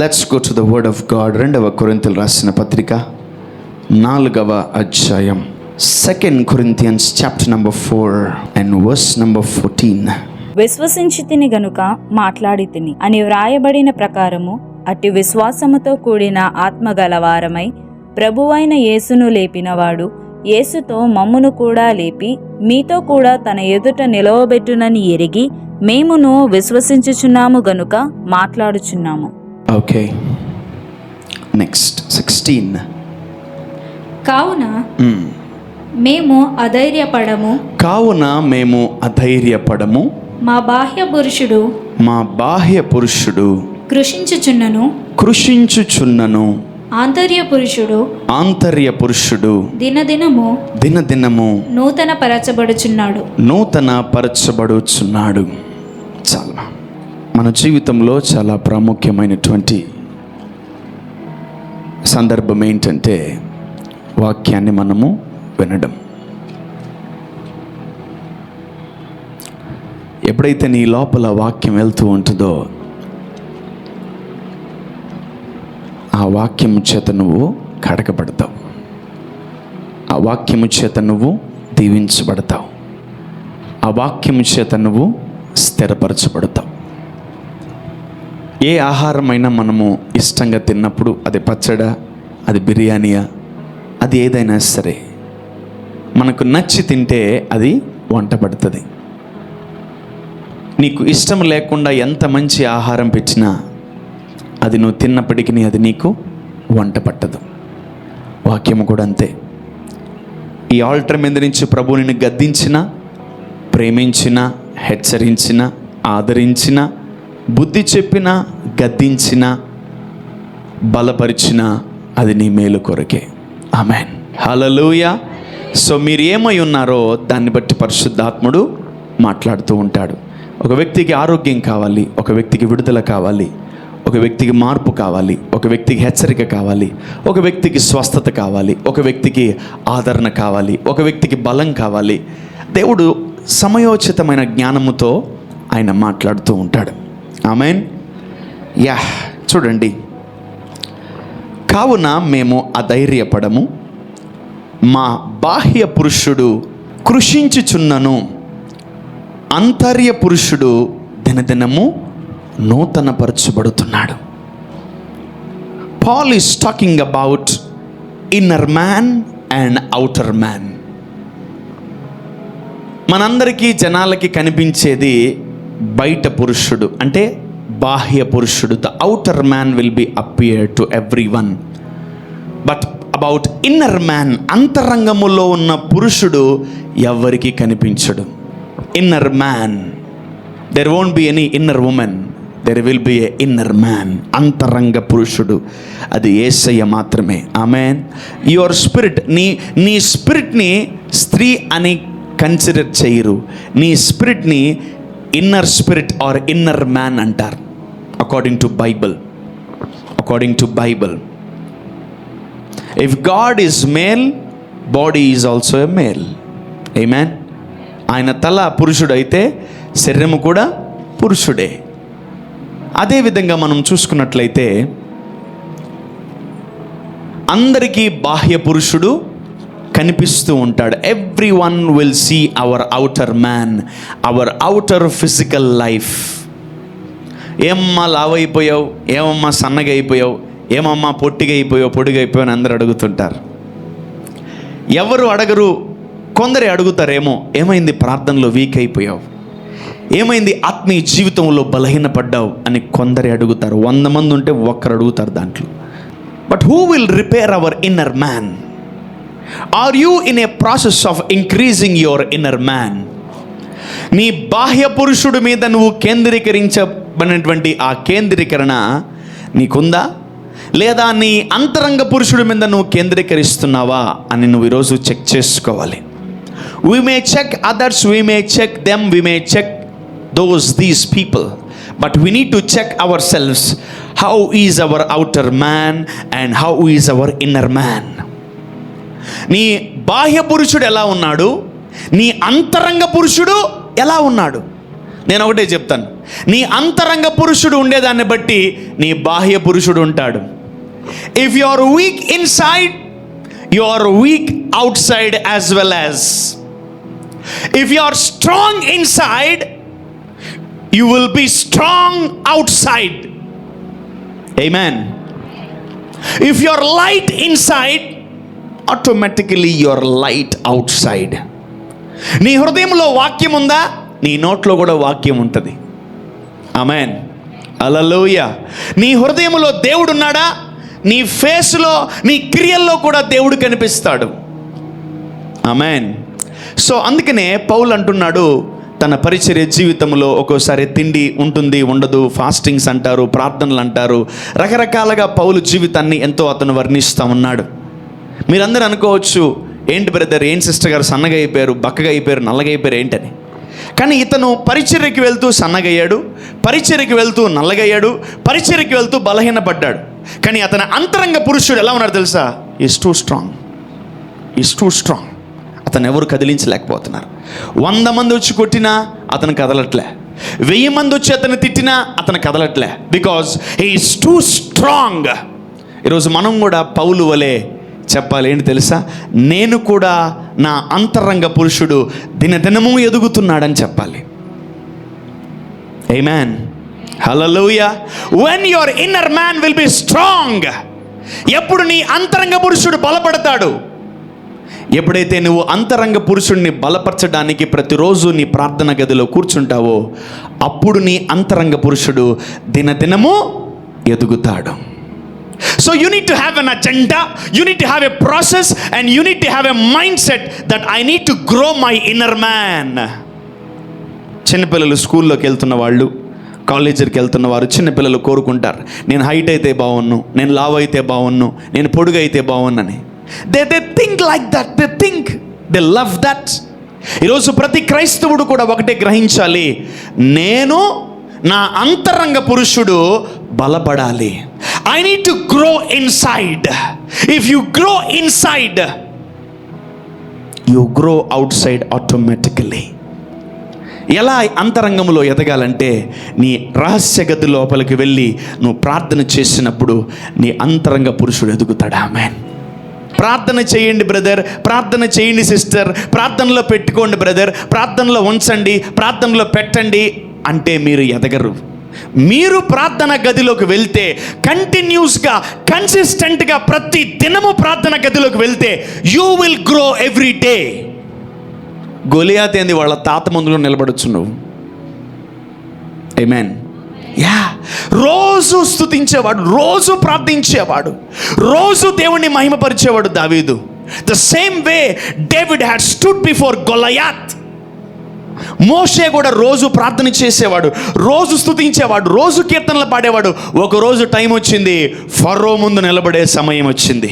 Let's go to the word of God. 2వ కొరింథీయులకు రాసిన పత్రిక 4వ అధ్యాయం, 2 Corinthians chapter number 4 and verse number 14. విశ్వసించితిని గనుక మాట్లాడితిని అని వ్రాయబడిన ప్రకారము అట్టి విశ్వాసముతో కూడిన ఆత్మ గలవారమై ప్రభువైన యేసును లేపినవాడు యేసుతో మమ్మును కూడా లేపి మీతో కూడా తన ఎదుట నిలవబెట్టునని ఎరిగి మేమును విశ్వసించుచున్నాము గనుక మాట్లాడుచున్నాము. Okay, next 16. కావున మేము అధైర్యపడము, మా బాహ్య పురుషుడు కృషించుచున్నను, ఆంతర్య పురుషుడు దినదినము నూతన పరచబడుచున్నాడు. చాలా మన జీవితంలో చాలా ప్రాముఖ్యమైనటువంటి సందర్భం ఏంటంటే వాక్యాన్ని మనము వినడం. ఎప్పుడైతే నీ లోపల వాక్యం వెళ్తూ ఉంటుందో ఆ వాక్యము చేత నువ్వు కడగబడతావు, ఆ వాక్యము చేత నువ్వు దీవించబడతావు, ఆ వాక్యము చేత నువ్వు స్థిరపరచబడతావు. ఏ ఆహారమైనా మనము ఇష్టంగా తిన్నప్పుడు, అది పచ్చడా, అది బిర్యానీయా, అది ఏదైనా సరే మనకు నచ్చి తింటే అది వంట పడుతుంది. నీకు ఇష్టం లేకుండా ఎంత మంచి ఆహారం పెట్టినా అది నువ్వు తిన్నప్పటికీ అది నీకు వంట పట్టదు. వాక్యము కూడా అంతే. ఈ ఆల్టర్ మీద నుంచి ప్రభువు నిన్ను గద్దించిన, ప్రేమించిన, హెచ్చరించిన, ఆదరించిన, బుద్ధి చెప్పిన, గద్దించిన, బలపరిచిన, అది నీ మేలు కొరకే. ఆమేన్, హల్లెలూయా. సో మీరు ఏమై ఉన్నారో దాన్ని బట్టి పరిశుద్ధాత్ముడు మాట్లాడుతూ ఉంటాడు. ఒక వ్యక్తికి ఆరోగ్యం కావాలి, ఒక వ్యక్తికి విడుదల కావాలి, ఒక వ్యక్తికి మార్పు కావాలి, ఒక వ్యక్తికి హెచ్చరిక కావాలి, ఒక వ్యక్తికి స్వస్థత కావాలి, ఒక వ్యక్తికి ఆదరణ కావాలి, ఒక వ్యక్తికి బలం కావాలి. దేవుడు సమయోచితమైన జ్ఞానముతో ఆయన మాట్లాడుతూ ఉంటాడు. ఆమేన్. చూడండి, కావున మేము అధైర్యపడము, మా బాహ్య పురుషుడు కృషించుచున్నను, ఆంతర్య పురుషుడు దినదినము నూతనపరచబడుతున్నాడు. Paul is talking about inner man and outer man. మనందరికీ జనాలకి కనిపించేది బయట పురుషుడు, అంటే బాహ్య పురుషుడు. The outer man will be appear to everyone, but about inner man, అంతరంగములో ఉన్న పురుషుడు ఎవరికి కనిపించడు. Inner man, there won't be any inner women, there will be a inner man. అంతరంగ పురుషుడు అది యేసయ్య మాత్రమే. ఆమేన్. యువర్ స్పిరిట్, నీ స్పిరిట్ని స్త్రీ అని కన్సిడర్ చేయరు. నీ స్పిరిట్ని inner spirit or inner man అంటారు, according to Bible. If God is male, body is also a male. Amen. ఆయన తల పురుషుడు అయితే శరీరము కూడా పురుషుడే. అదేవిధంగా మనం చూసుకున్నట్లయితే అందరికీ బాహ్య పురుషుడు కనిపిస్తూ ఉంటాడు. Every one will see our outer man, our outer physical life. ఏమమ్మా లావైపోయావు, ఏమమ్మా సన్నగా అయిపోయావు, ఏమమ్మా పొట్టిగా అయిపోయావు, పొడిగా అయిపోయావు అని అందరూ అడుగుతుంటారు. ఎవరు అడగరు, కొందరే అడుగుతారేమో, ఏమైంది ప్రార్థనలో వీక్ అయిపోయావు, ఏమైంది ఆత్మీయ జీవితంలో బలహీనపడ్డావు అని కొందరే అడుగుతారు. 100 మంది ఉంటే ఒక్కరు అడుగుతారు దాంట్లో. But who will repair our inner man? Are you in a process of increasing your inner man? నీ బాహ్య పురుషుడి మీద నువ్వు కేంద్రీకరించబడినటువంటి ఆ కేంద్రీకరణ నీకుందా, లేదా నీ అంతరంగ పురుషుడి మీద నువ్వు కేంద్రీకరిస్తున్నావా అని నువ్వు ఈరోజు చెక్ చేసుకోవాలి. We may check others, we may check them, we may check these people, but we need to check ourselves. How is our outer man and how is our inner man? నీ బాహ్య పురుషుడు ఎలా ఉన్నాడు, నీ అంతరంగ పురుషుడు ఎలా ఉన్నాడు? నేను ఒకటే చెప్తాను, నీ అంతరంగ పురుషుడు ఉండేదాన్ని బట్టి నీ బాహ్య పురుషుడు ఉంటాడు. If you are weak inside, you are weak outside as well as. If you are strong inside, you will be strong outside. ఆమేన్. If you are light inside, automatically you are light outside. నీ హృదయంలో వాక్యం ఉందా, నీ నోట్లో కూడా వాక్యం ఉంటుంది. ఆమేన్. హల్లెలూయా. నీ హృదయంలో దేవుడు ఉన్నాడా, నీ ఫేస్లో, నీ క్రియల్లో కూడా దేవుడు కనిపిస్తాడు. ఆమేన్. సో అందుకనే పౌలు అంటున్నాడు తన పరిచర్య జీవితంలో ఒక్కోసారి తిండి ఉంటుంది, ఉండదు, ఫాస్టింగ్స్ అంటారు, ప్రార్థనలు అంటారు, రకరకాలుగా పౌలు జీవితాన్ని ఎంతో అతను వర్ణిస్తూ ఉన్నాడు. మీరందరూ అనుకోవచ్చు, ఏంటి బ్రదర్, ఏంటి సిస్టర్ గారు సన్నగా అయిపోయారు, బక్కగా అయిపోయారు, నల్లగా అయిపోయారు ఏంటని. కానీ ఇతను పరిచర్యకి వెళ్తూ సన్నగయ్యాడు, పరిచర్యకి వెళ్తూ నల్లగయ్యాడు, పరిచర్యకి వెళ్తూ బలహీనపడ్డాడు. కానీ అతని అంతరంగ పురుషుడు ఎలా ఉన్నాడు తెలుసా? Is too strong, is too strong. అతను ఎవరు కదిలించలేకపోతున్నారు. 100 మంది వచ్చి కొట్టినా అతను కదలట్లే, 1000 మంది వచ్చి అతను తిట్టినా అతను కదలట్లే. Because he is too strong. ఈరోజు మనం కూడా పౌలు వలె చెప్పాలి. ఏంటి తెలుసా? నేను కూడా నా అంతరంగ పురుషుడు దినదినము ఎదుగుతున్నాడని చెప్పాలి. ఆమేన్. హల్లెలూయా. when your inner man will be strong, ఎప్పుడు నీ అంతరంగ పురుషుడు బలపడతాడు, ఎప్పుడైతే నువ్వు అంతరంగ పురుషుడిని బలపరచడానికి ప్రతిరోజు నీ ప్రార్థన గదిలో కూర్చుంటావో, అప్పుడు నీ అంతరంగ పురుషుడు దినదినము ఎదుగుతాడు. So you need to have an agenda, you need to have a process, and you need to have a mindset that I need to grow my inner man. చిన్నపిల్లలు స్కూల్లోకి వెళ్తున్న వాళ్ళు, కాలేజీకి వెళ్తున్న వారు, చిన్నపిల్లలు కోరుకుంటారు, నేను హైట్ అయితే బాగున్ను, నేను లావ్ అయితే బాగున్ను, నేను పొడుగు అయితే బాగున్నని. They think like that, they love that. ఈరోజు ప్రతి క్రైస్తవుడు కూడా ఒకటే గ్రహించాలి, నేను నా అంతరంగ పురుషుడు బలపడాలి. I need to grow inside. If you grow inside, you grow outside automatically. ఎలా అంతరంగంలో ఎదగాలంటే, నీ రహస్య గది లోపలికి వెళ్ళి నువ్వు ప్రార్థన చేసినప్పుడు నీ అంతరంగ పురుషుడు ఎదుగుతాడు. ఆమేన్. ప్రార్థన చేయండి బ్రదర్, ప్రార్థన చేయండి సిస్టర్, ప్రార్థనలో పెట్టుకోండి బ్రదర్, ప్రార్థనలో ఉంచండి, ప్రార్థనలో పెట్టండి అంటే మీరు ఎదగరు. మీరు ప్రార్థన గదిలోకి వెళ్తే, కంటిన్యూస్గా, కన్సిస్టెంట్గా ప్రతి దినము ప్రార్థన గదిలోకి వెళ్తే, you will grow every day. Goliath ఏంది, వాళ్ళ తాత ముందులో నిలబడొచ్చు నువ్వు. ఆమేన్. యా, రోజు స్తుతించేవాడు, రోజు ప్రార్థించేవాడు, రోజు దేవుణ్ణి మహిమపరిచేవాడు దావీదు. The same way David had stood before Goliath. మోషే కూడా రోజు ప్రార్థన చేసేవాడు, రోజు స్తుతించేవాడు, రోజు కీర్తనలు పాడేవాడు. ఒకరోజు టైం వచ్చింది, ఫరో ముందు నిలబడే సమయం వచ్చింది.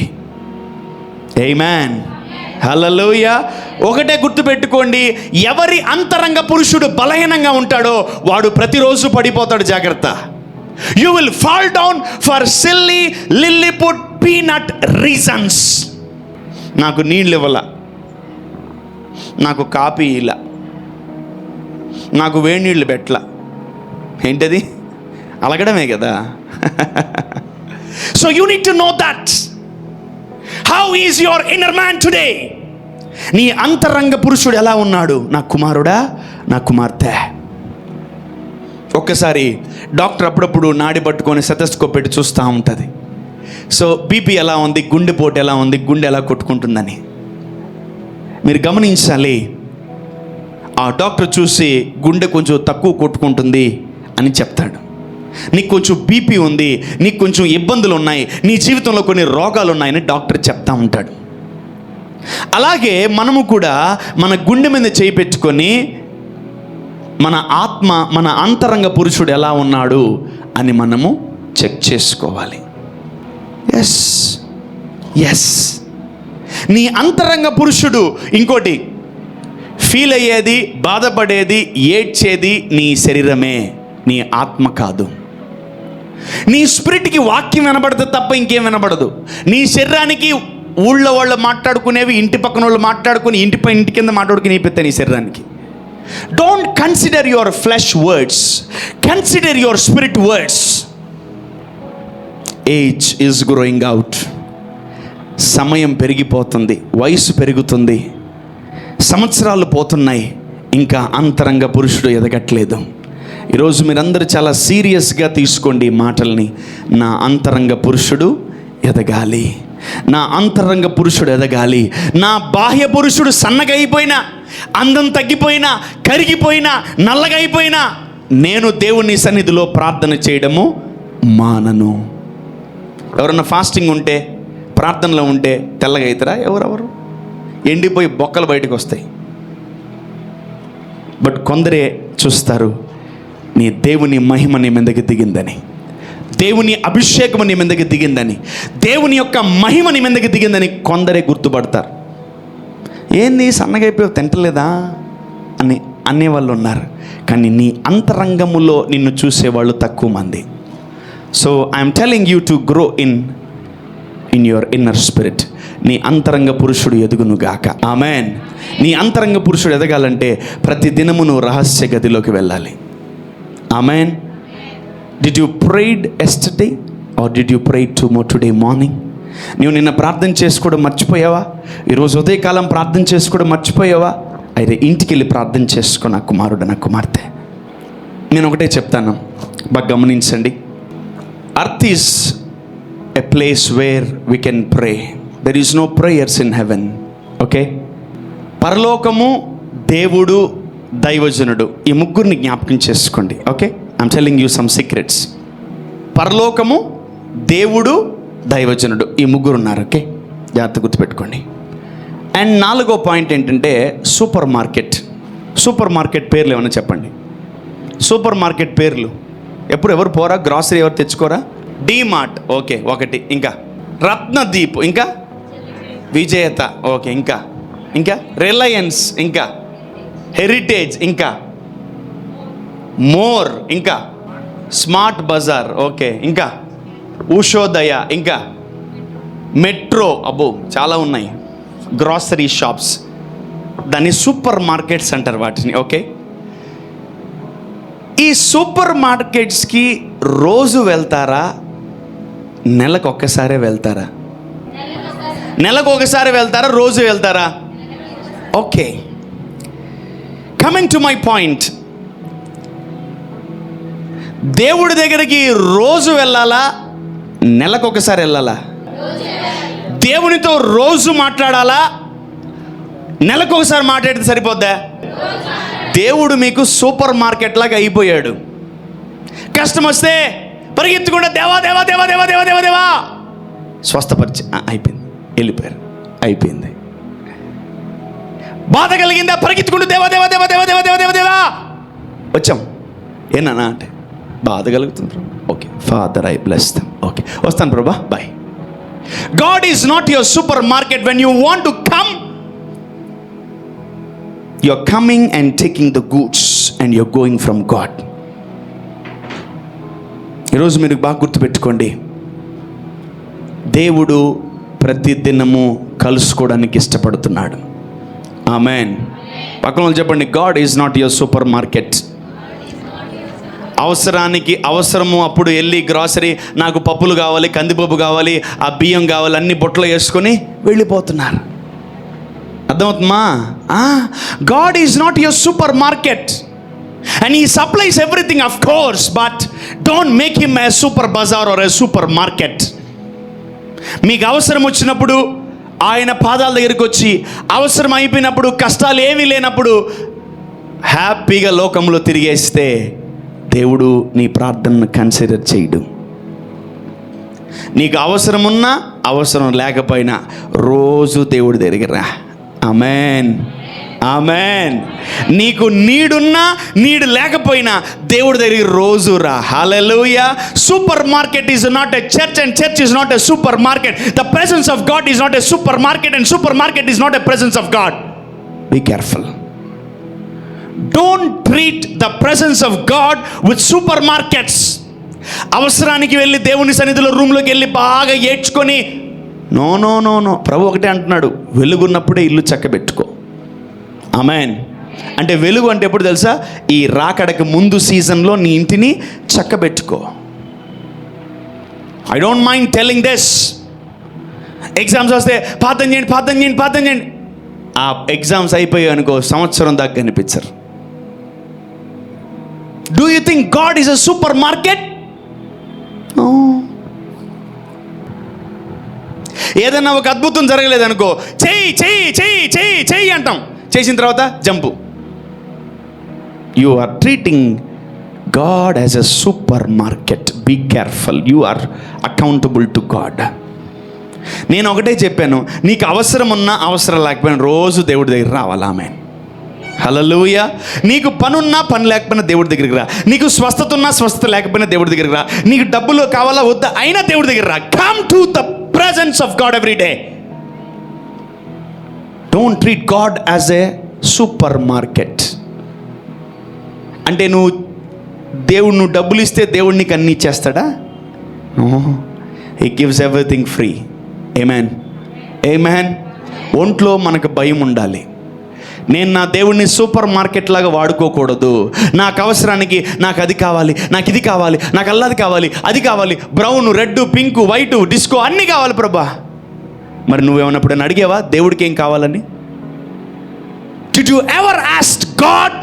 ఆమేన్. హల్లెలూయా. ఒకటే గుర్తుపెట్టుకోండి, ఎవరి అంతరంగ పురుషుడు బలహీనంగా ఉంటాడో వాడు ప్రతిరోజు పడిపోతాడు. జాగ్రత్త. You will fall down for silly Lilliput peanut reasons. నాకు నీళ్ళు ఇవ్వాల, నాకు కాపీ ఇలా, నాకు వేడి నీళ్ళు పెట్టలా. ఏంటది? అలగడమే కదా. So you need to know that. How is your inner man today? నీ అంతరంగ పురుషుడు ఎలా ఉన్నాడు? నా కుమారుడా, నా కుమార్తె. ఒక్కసారి డాక్టర్ అప్పుడప్పుడు నాడి పట్టుకొని స్టెతస్కోప్ పెట్టి చూస్తూ ఉంటుంది. సో బీపీ ఎలా ఉంది, గుండెపోటు ఎలా ఉంది, గుండె ఎలా కొట్టుకుంటుందని మీరు గమనించాలి. ఆ డాక్టర్ చూసి గుండె కొంచెం తక్కువ కొట్టుకుంటుంది అని చెప్తాడు. నీకు కొంచెం బీపీ ఉంది, నీకు కొంచెం ఇబ్బందులు ఉన్నాయి, నీ జీవితంలో కొన్ని రోగాలు ఉన్నాయని డాక్టర్ చెప్తా ఉంటాడు. అలాగే మనము కూడా మన గుండె మీద చేయి పెట్టుకొని మన ఆత్మ, మన అంతరంగ పురుషుడు ఎలా ఉన్నాడు అని మనము చెక్ చేసుకోవాలి. ఎస్ ఎస్, నీ అంతరంగ పురుషుడు. ఇంకోటి, ఫీల్ అయ్యేది, బాధపడేది, ఏడ్చేది నీ శరీరమే, నీ ఆత్మ కాదు. నీ స్పిరిట్కి వాక్యం వినబడితే తప్ప ఇంకేం వినబడదు. నీ శరీరానికి ఊళ్ళో వాళ్ళు మాట్లాడుకునేవి, ఇంటి పక్కన వాళ్ళు మాట్లాడుకుని, ఇంటి కింద మాట్లాడుకుని పెత్తే నీ శరీరానికి. Don't consider your flesh words, consider your spirit words. Age is growing out. సమయం పెరిగిపోతుంది, వయసు పెరుగుతుంది, సంవత్సరాలు పోతున్నాయి, ఇంకా అంతరంగ పురుషుడు ఎదగట్లేదు. ఈరోజు మీరందరూ చాలా సీరియస్గా తీసుకోండి ఈ మాటల్ని. నా అంతరంగ పురుషుడు ఎదగాలి, నా అంతరంగ పురుషుడు ఎదగాలి. నా బాహ్య పురుషుడు సన్నగా అయిపోయినా, అందం తగ్గిపోయినా, కరిగిపోయినా, నల్లగా అయిపోయినా, నేను దేవుని సన్నిధిలో ప్రార్థన చేయడము మానను. ఎవరన్నా ఫాస్టింగ్ ఉంటే, ప్రార్థనలో ఉంటే తెల్లగా అవుతారా? ఎవరెవరు ఎండిపోయి బొక్కలు బయటకు వస్తాయి. బట్ కొందరే చూస్తారు, నీ దేవుని మహిమ నీ మీదకి దిగిందని, దేవుని అభిషేకం నీ మీదకి దిగిందని, దేవుని యొక్క మహిమ నీ మీదకి దిగిందని కొందరే గుర్తుపడతారు. ఏంది సన్నగా అయిపోయి తింటలేదా అని అనేవాళ్ళు ఉన్నారు. కానీ నీ అంతరంగములో నిన్ను చూసేవాళ్ళు తక్కువ మంది. So I'm telling you to grow in your inner spirit. నీ అంతరంగ పురుషుడు ఎదుగునుగాక. ఆమెన్. నీ అంతరంగ పురుషుడు ఎదగాలంటే ప్రతి దినము నువ్వు రహస్య గదిలోకి వెళ్ళాలి. ఆమెన్. Did you prayed yesterday or did you pray today morning? నువ్వు నిన్న ప్రార్థన చేసుకోవడం మర్చిపోయావా? ఈరోజు ఉదయకాలం ప్రార్థన చేసుకోవడం మర్చిపోయావా? అయితే ఇంటికి వెళ్ళి ప్రార్థన చేసుకో నా కుమారుడు, నా కుమార్తె. నేను ఒకటే చెప్తాను, బాగా గమనించండి. Earth is a place where we can pray. There is no prayers in heaven. Okay. పరలోకము, దేవుడు, దైవజనుడు, ఈ ముగ్గురిని జ్ఞాపకం చేసుకోండి. Okay, I'm telling you some secrets. పరలోకము, దేవుడు, దైవజనుడు, ఈ ముగ్గురు ఉన్నారు. ఓకే, జాగ్రత్త గుర్తుపెట్టుకోండి. అండ్ 4వ పాయింట్ ఏంటంటే సూపర్ మార్కెట్. సూపర్ మార్కెట్ పేర్లు ఏమైనా చెప్పండి. సూపర్ మార్కెట్ పేర్లు ఎవరు పోరా? గ్రాసరీ ఎవరు తెచ్చుకోరా? డీమార్ట్, ఓకే, ఒకటి. ఇంకా రత్నదీప్, ఇంకా విజేత, ఓకే, ఇంకా రిలయన్స్, ఇంకా హెరిటేజ్, ఇంకా మోర్, ఇంకా స్మార్ట్ బజార్, ఓకే, ఇంకా ఉషోదయ, ఇంకా మెట్రో. అబ్బో చాలా ఉన్నాయి గ్రాసరీ షాప్స్. దాన్ని సూపర్ మార్కెట్స్ అంటారు వాటిని. ఓకే. ఈ సూపర్ మార్కెట్స్కి రోజు వెళ్తారా? నెలకు ఒక్కసారే వెళ్తారా? నెలకు ఒకసారి వెళ్తారా? రోజు వెళ్తారా? Okay. Coming to my point. దేవుడి దగ్గరికి రోజు వెళ్ళాలా? నెలకు ఒకసారి వెళ్ళాలా? దేవునితో రోజు మాట్లాడాలా? నెలకు ఒకసారి మాట్లాడితే సరిపోద్దా? దేవుడు మీకు సూపర్ మార్కెట్ లాగా అయిపోయాడు. కష్టం వస్తే పరిగెత్తుకుండా దేవా దేవా దేవా దేవా దేవా దేవా దేవా స్వస్థపరిచి అయిపోయింది, వెళ్ళిపోయారు, అయిపోయింది. బాధ కలిగిందా? పరిగెత్తుకుంటూ దేవా దేవా దేవా దేవా దేవా దేవా దేవా దేవా వచ్చాం. ఏనా అంటే బాధ కలుగుతుంది. Okay, father I bless them. Okay, వస్తాను ప్రభా, bye. God is not your supermarket. When you want to come, you're coming and taking the goods and you're going from God. ఈరోజు మీరు బాగా గుర్తుపెట్టుకోండి, దేవుడు ప్రతి దినము కలుసుకోవడానికి ఇష్టపడుతున్నాడు. ఆమెన్. పక్కన వాళ్ళు చెప్పండి, God is not your super market. అవసరానికి అవసరము అప్పుడు వెళ్ళి గ్రాసరీ, నాకు పప్పులు కావాలి, కందిపప్పు కావాలి, ఆ బియ్యం కావాలి, అన్ని బొట్టలో వేసుకొని వెళ్ళిపోతున్నారు. అర్థమవుతుందా? God is not your super market and he supplies everything of course, but don't make him a super bazaar or a super market. మీకు అవసరం వచ్చినప్పుడు ఆయన పాదాల దగ్గరికి వచ్చి, అవసరం అయిపోయినప్పుడు, కష్టాలు ఏమీ లేనప్పుడు హ్యాపీగా లోకంలో తిరిగేస్తే దేవుడు నీ ప్రార్థనను కన్సిడర్ చేయడు. నీకు అవసరం ఉన్నా అవసరం లేకపోయినా రోజు దేవుడి దగ్గరికి రా. Amen, amen. నీకు నీడున్నా నీడు లేకపోయినా దేవుడి దగ్గరికి రోజు రా. Hallelujah. Supermarket is not a church and church is not a supermarket. The presence of God is not a super market and supermarket is not a presence of God. Be careful. Don't treat the presence of God with supermarkets. అవసరానికి వెళ్ళి దేవుని సన్నిధిలో రూమ్లోకి వెళ్ళి బాగా ఏడ్చుకొని, no no no no. ప్రభు ఒకటే అంటున్నాడు, వెలుగున్నప్పుడే ఇల్లు చక్కబెట్టుకో. ఆమెన్. అంటే వెలుగు అంటే ఎప్పుడు తెలుసా? ఈ రాకడకి ముందు సీజన్లో నీ ఇంటిని చక్కబెట్టుకో. I don't mind telling this. Exams వస్తే ప్రార్థన చేయండి. ఆ ఎగ్జామ్స్ అయిపోయాయి అనుకో, సంవత్సరం దాకా కనిపించరు. Do you think God is a super market? ఏదన్నా ఒక అద్భుతం జరగలేదనుకో, చెయ్యి అంటాం. చేసిన తర్వాత jump. You are treating God as a super market. Be careful. You are accountable to God. నేను ఒకటే చెప్పాను, నీకు అవసరం ఉన్నా అవసరం లేకపోయినా రోజు దేవుడి దగ్గర రావాలి. ఆమేన్. హల్లెలూయా. నీకు పనున్నా పని లేకపోయినా దేవుడి దగ్గరికి రా. నీకు స్వస్థత ఉన్నా స్వస్థత లేకపోయినా దేవుడి దగ్గరికి రా. నీకు డబ్బులు కావాలా వద్దా అయినా దేవుడి దగ్గర రా. Come to the presence of God every day. Don't treat God as a super market. అంటే నువ్వు డబ్బులు ఇస్తే దేవుడు నీకు అన్నీ ఇచ్చేస్తాడా? He gives everything free. Amen. ఒంట్లో మనకు భయం ఉండాలి. నేను నా దేవుడిని సూపర్ మార్కెట్ లాగా వాడుకోకూడదు. నాకు అవసరానికి నాకు అది కావాలి, నాకు ఇది కావాలి, నాకు అల్లది కావాలి, అది కావాలి, brown, red, pink, white, disco అన్నీ కావాలి ప్రభా. మరి నువ్వేమన్నప్పుడు అడిగావా దేవుడికి ఏం కావాలని? Did you ever ask God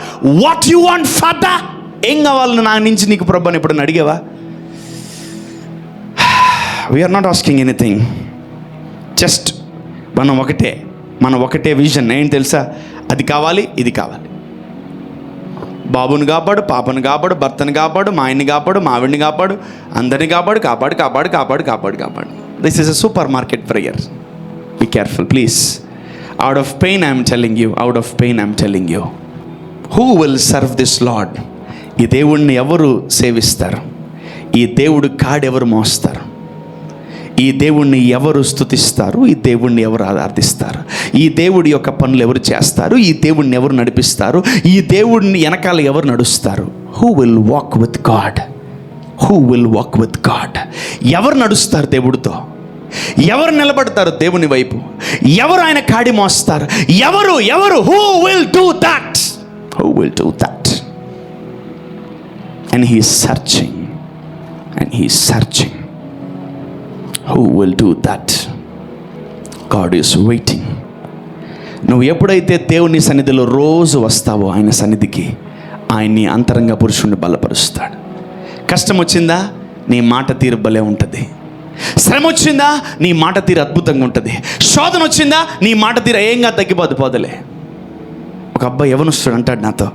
what you want father? ఏం కావాలని నా నుంచి నీకు ప్రభా అని ఎప్పుడన్నా అడిగావా? We are not asking anything. Just మన ఒకటే విజన్. ఏం తెలుసా? అది కావాలి, ఇది కావాలి. బాబుని కాపాడు, పాపను కాపాడు, భర్తను కాపాడు, మా ఆయన్ని కాపాడు, మా ఆవిడ్ని కాపాడు, అందరిని కాపాడు. This is a super market prayer. Be careful please. Out of pain I'm telling you. Who will serve this lord? ఈ దేవుడిని ఎవరు సేవిస్తారు? ఈ దేవుడు కాడెవరు మోస్తారు? ఈ దేవుణ్ణి ఎవరు స్తుతిస్తారు? ఈ దేవుణ్ణి ఎవరు ఆరాధిస్తారు? ఈ దేవుడి యొక్క పనులు ఎవరు చేస్తారు? ఈ దేవుణ్ణి ఎవరు నడిపిస్తారు? ఈ దేవుడిని వెనకాల ఎవరు నడుస్తారు? Who will walk with God? ఎవరు నడుస్తారు దేవుడితో? ఎవరు నిలబడతారు దేవుని వైపు? ఎవరు ఆయన కాడి మోస్తారు? ఎవరు who will do that? And he is searching. Who will do that? God is waiting. నువ్వు ఎప్పుడైతే దేవుని సన్నిధిలో రోజు వస్తావో ఆయన సన్నిధికి, ఆయన్ని అంతరంగ పురుషుణ్ణి బలపరుస్తాడు. కష్టం వచ్చిందా? నీ మాట తీరు భలే ఉంటుంది. శ్రమ వచ్చిందా? నీ మాట తీరు అద్భుతంగా ఉంటుంది. శోధన వచ్చిందా? నీ మాట తీరు ఏంగా తగ్గిపోదులే. ఒక అబ్బాయి యవనస్తుడు అంటాడు నాతో,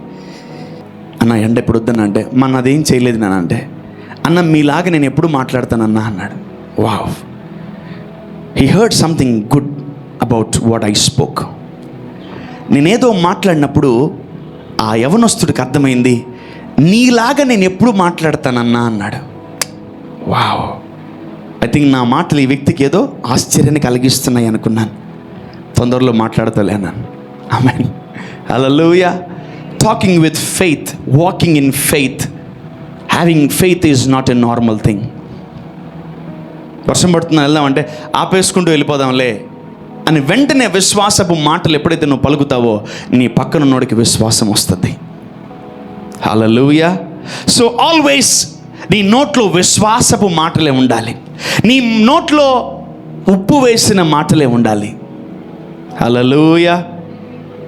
అన్న ఎండ ఎప్పుడు వద్దన్నా అంటే, మన అదేం చేయలేదు నాన్న అంటే, అన్న మీలాగా నేను ఎప్పుడు మాట్లాడతానన్నా అన్నాడు. Wow. He heard something good about what I spoke. నేనేదో మాట్లాడినప్పుడు ఆ యవనస్తుడికి అర్థమైంది, నీలాగా నేను ఎప్పుడు మాట్లాడతానన్నా అన్నాడు. వావ్. ఐ థింక్ నా మాటలు ఈ వ్యక్తికి ఏదో ఆశ్చర్యాన్ని కలిగిస్తున్నాయి అనుకున్నాను. తొందరలో మాట్లాడతలేనాను. Amen. Hallelujah. Talking with faith, walking in faith, having faith is not a normal thing. వర్షం పడుతుందా వెళ్దామంటే ఆపేసుకుంటూ వెళ్ళిపోదాంలే అని వెంటనే విశ్వాసపు మాటలు ఎప్పుడైతే నువ్వు పలుకుతావో నీ పక్కనున్నోడికి విశ్వాసం వస్తుంది. హల్లెలూయా. సో ఆల్వేస్ నీ నోట్లో విశ్వాసపు మాటలే ఉండాలి. నీ నోట్లో ఉప్పు వేసిన మాటలే ఉండాలి.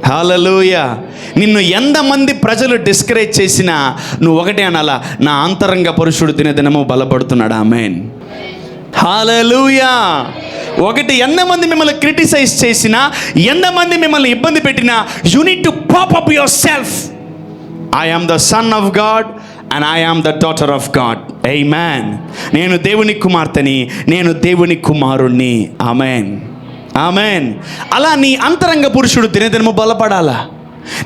హల్లెలూయా. నిన్ను ఎంతమంది ప్రజలు డిస్కరేజ్ చేసినా నువ్వు ఒకటే అనాలా, నా అంతరంగ పురుషుడు దినదినము బలపడుతున్నాడు. ఆమేన్. హల్లెలూయా. ఒకటి, ఎంతమంది మిమ్మల్ని క్రిటిసైజ్ చేసినా, ఎంతమంది మిమ్మల్ని ఇబ్బంది పెట్టినా, you need to pop up yourself. I am the son of God and I am the daughter of God. Amen. నేను దేవుని కుమార్తెని, నేను దేవుని కుమారుణ్ణి. ఆమేన్. అలా నీ అంతరంగ పురుషుడు దినదినము బలపడాలా.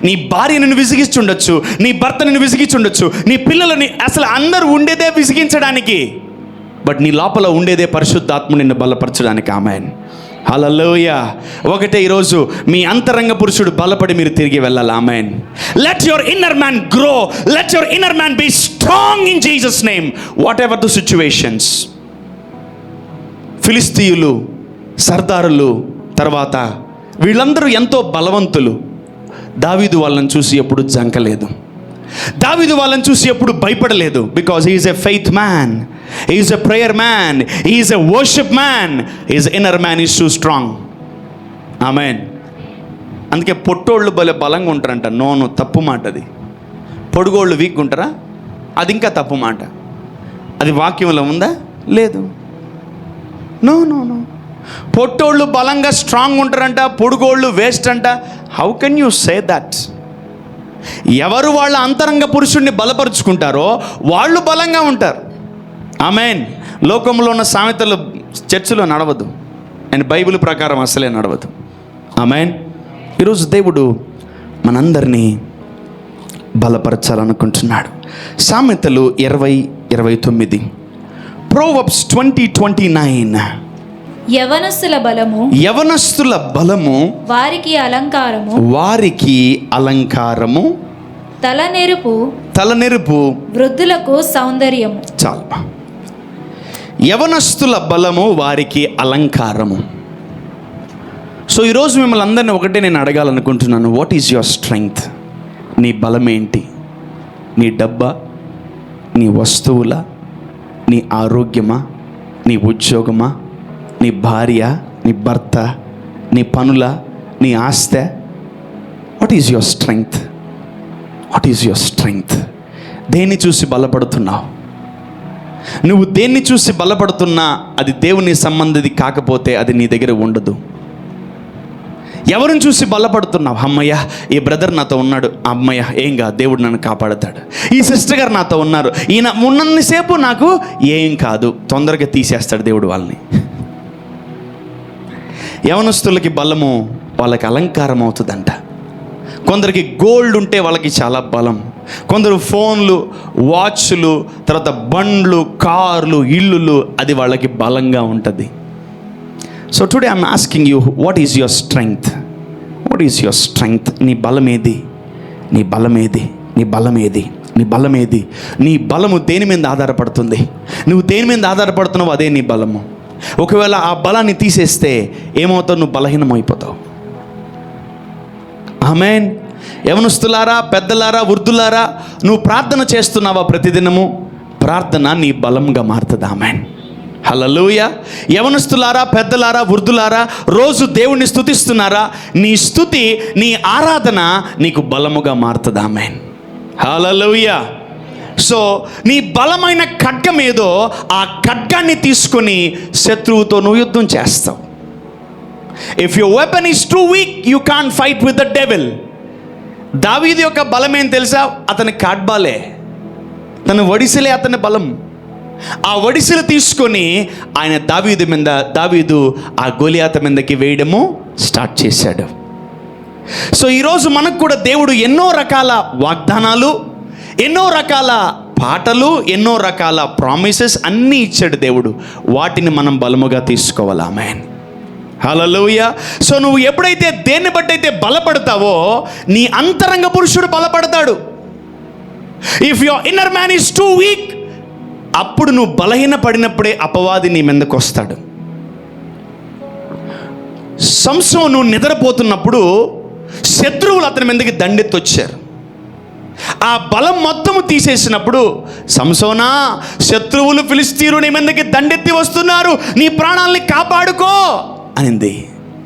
నీ భార్య నిన్ను విసిగిస్తుండొచ్చు, నీ భర్త నిన్ను విసిగించుండొచ్చు, నీ పిల్లలని, అసలు అందరూ ఉండేదే విసిగించడానికి, బట్ నీ లోపల ఉండేదే పరిశుద్ధాత్మ నిన్ను బలపరచడానికి. ఆమేన్. హల్లెలూయా. ఒకటే ఈరోజు మీ అంతరంగ పురుషుడు బలపడి మీరు తిరిగి వెళ్ళాలి. Amen. Let your inner man grow, let your inner man be strong in Jesus name, whatever the situations. ఫిలిస్తీయులు, సర్దారులు, తర్వాత వీళ్ళందరూ ఎంతో బలవంతులు. దావీదు వాళ్ళని చూసి ఎప్పుడు జంకలేదు. దావీదు వాళ్ళని చూసి ఎప్పుడు భయపడలేదు. Because he is a faith man, he is a prayer man, he is a worship man, his inner man is too strong. Amen. అందుకే పొట్టోళ్ళు భలే బలంగా ఉంటారంట. నోను తప్పు మాట అది. పొడుగోళ్ళు వీక్గా ఉంటారా? అది ఇంకా తప్పు మాట. అది వాక్యంలో ఉందా? లేదు. No no no. పొట్టోళ్ళు బలంగా స్ట్రాంగ్ ఉంటారంట, పొడుగోళ్ళు వేస్ట్ అంట. How can you say that? ఎవరు వాళ్ళ అంతరంగ పురుషుణ్ణి బలపరుచుకుంటారో వాళ్ళు బలంగా ఉంటారు. ఆమేన్. లోకంలో ఉన్న సామెతలు చర్చిలో నడవదు, అండ్ బైబిల్ ప్రకారం అసలే నడవదు. ఆమేన్. ఈరోజు దేవుడు మనందరినీ బలపరచాలనుకుంటున్నాడు. సామెతలు 20:29, ప్రోవర్బ్స్ 20:29. యవనస్తుల బలము, యవనస్తుల బలము వారికి అలంకారము, వారికి అలంకారము, తలనెరుపు వృద్ధులకు సౌందర్యము. చాలు. యవనస్తుల బలము వారికి అలంకారము. సో ఈరోజు మిమ్మల్ని అందరినీ ఒకటే నేను అడగాలనుకుంటున్నాను. What is your strength? నీ బలం ఏంటి? నీ డబ్బా, నీ వస్తువుల, నీ ఆరోగ్యమా, నీ ఉద్యోగమా, నీ భార్య, నీ భర్త, నీ పనుల, నీ ఆస్తి? What is your strength? What is your strength? దేన్ని చూసి బలపడుతున్నావు? నువ్వు దేన్ని చూసి బలపడుతున్నా అది దేవుని సంబంధిది కాకపోతే అది నీ దగ్గర ఉండదు. ఎవరిని చూసి బలపడుతున్నావు? అమ్మయ్య, ఈ బ్రదర్ నాతో ఉన్నాడు, అమ్మయ్య ఏం కాదు, దేవుడు నన్ను కాపాడుతాడు. ఈ సిస్టర్ గారు నాతో ఉన్నారు, ఈయన ఉన్నంతసేపు నాకు ఏం కాదు, తొందరగా తీసేస్తాడు దేవుడు వాళ్ళని. యవనస్తులకి బలము వాళ్ళకి అలంకారం అవుతుందంట. కొందరికి గోల్డ్ ఉంటే వాళ్ళకి చాలా బలం. కొందరు ఫోన్లు, వాచ్లు, తర్వాత బండ్లు, కార్లు, ఇల్లులు, అది వాళ్ళకి బలంగా ఉంటుంది. So today I'm asking you, what is your strength? What is your strength? నీ బలమేది? నీ బలమేది? నీ బలమేది? నీ బలమేది? నీ బలము దేని మీద ఆధారపడుతుంది? నువ్వు దేని మీద ఆధారపడుతున్నావు అదే నీ బలము. ఒకవేళ ఆ బలాన్ని తీసేస్తే ఏమవుతావు? నువ్వు బలహీనమైపోతావు. ఆమేన్. యవనస్తులారా, పెద్దలారా, వృద్ధులారా, నువ్వు ప్రార్థన చేస్తున్నావా? ప్రతిదినము ప్రార్థన నీ బలంగా మారుతుంది. ఆమేన్. హల్లెలూయా. యవనస్తులారా, పెద్దలారా, వృద్ధులారా, రోజు దేవుణ్ణి స్తుతిస్తున్నారా? నీ స్తుతి, నీ ఆరాధన నీకు బలముగా మారుతుంది. ఆమేన్. హల్లెలూయా. సో నీ బలమైన ఖడ్గం ఏదో ఆ ఖడ్గాన్ని తీసుకొని శత్రువుతో నువ్వు యుద్ధం చేస్తావు. If your weapon is too week you can't fight with the devil. దావీదు యొక్క బలం ఏం తెలుసా? అతని కాడ్బాలే, తన వడిసెలే అతని బలం. ఆ వడిసెలు తీసుకొని ఆయన దావీదు ఆ గొలియాత మీదకి వేయడము స్టార్ట్ చేశాడు. సో ఈరోజు మనకు కూడా దేవుడు ఎన్నో రకాల వాగ్దానాలు, ఎన్నో రకాల పాటలు, ఎన్నో రకాల ప్రామిసెస్ అన్నీ ఇచ్చాడు దేవుడు. వాటిని మనం బలముగా తీసుకోవాలి. ఆమేన్. హల్లెలూయా. సో నువ్వు ఎప్పుడైతే దేన్ని బట్టి అయితే బలపడతావో నీ అంతరంగ పురుషుడు బలపడతాడు. If your inner man is too weak, అప్పుడు నువ్వు బలహీన పడినప్పుడే అపవాది నీ మీదకి వస్తాడు. సంసోను నిద్రపోతున్నప్పుడు శత్రువులు అతని మీదకి దండెత్తొచ్చారు. ఆ బలం మొత్తము తీసేసినప్పుడు, సంసోనా, శత్రువులు ఫిలిస్తీయులు నీ మీదకి దండెత్తి వస్తున్నారు, నీ ప్రాణాలని కాపాడుకో అనింది.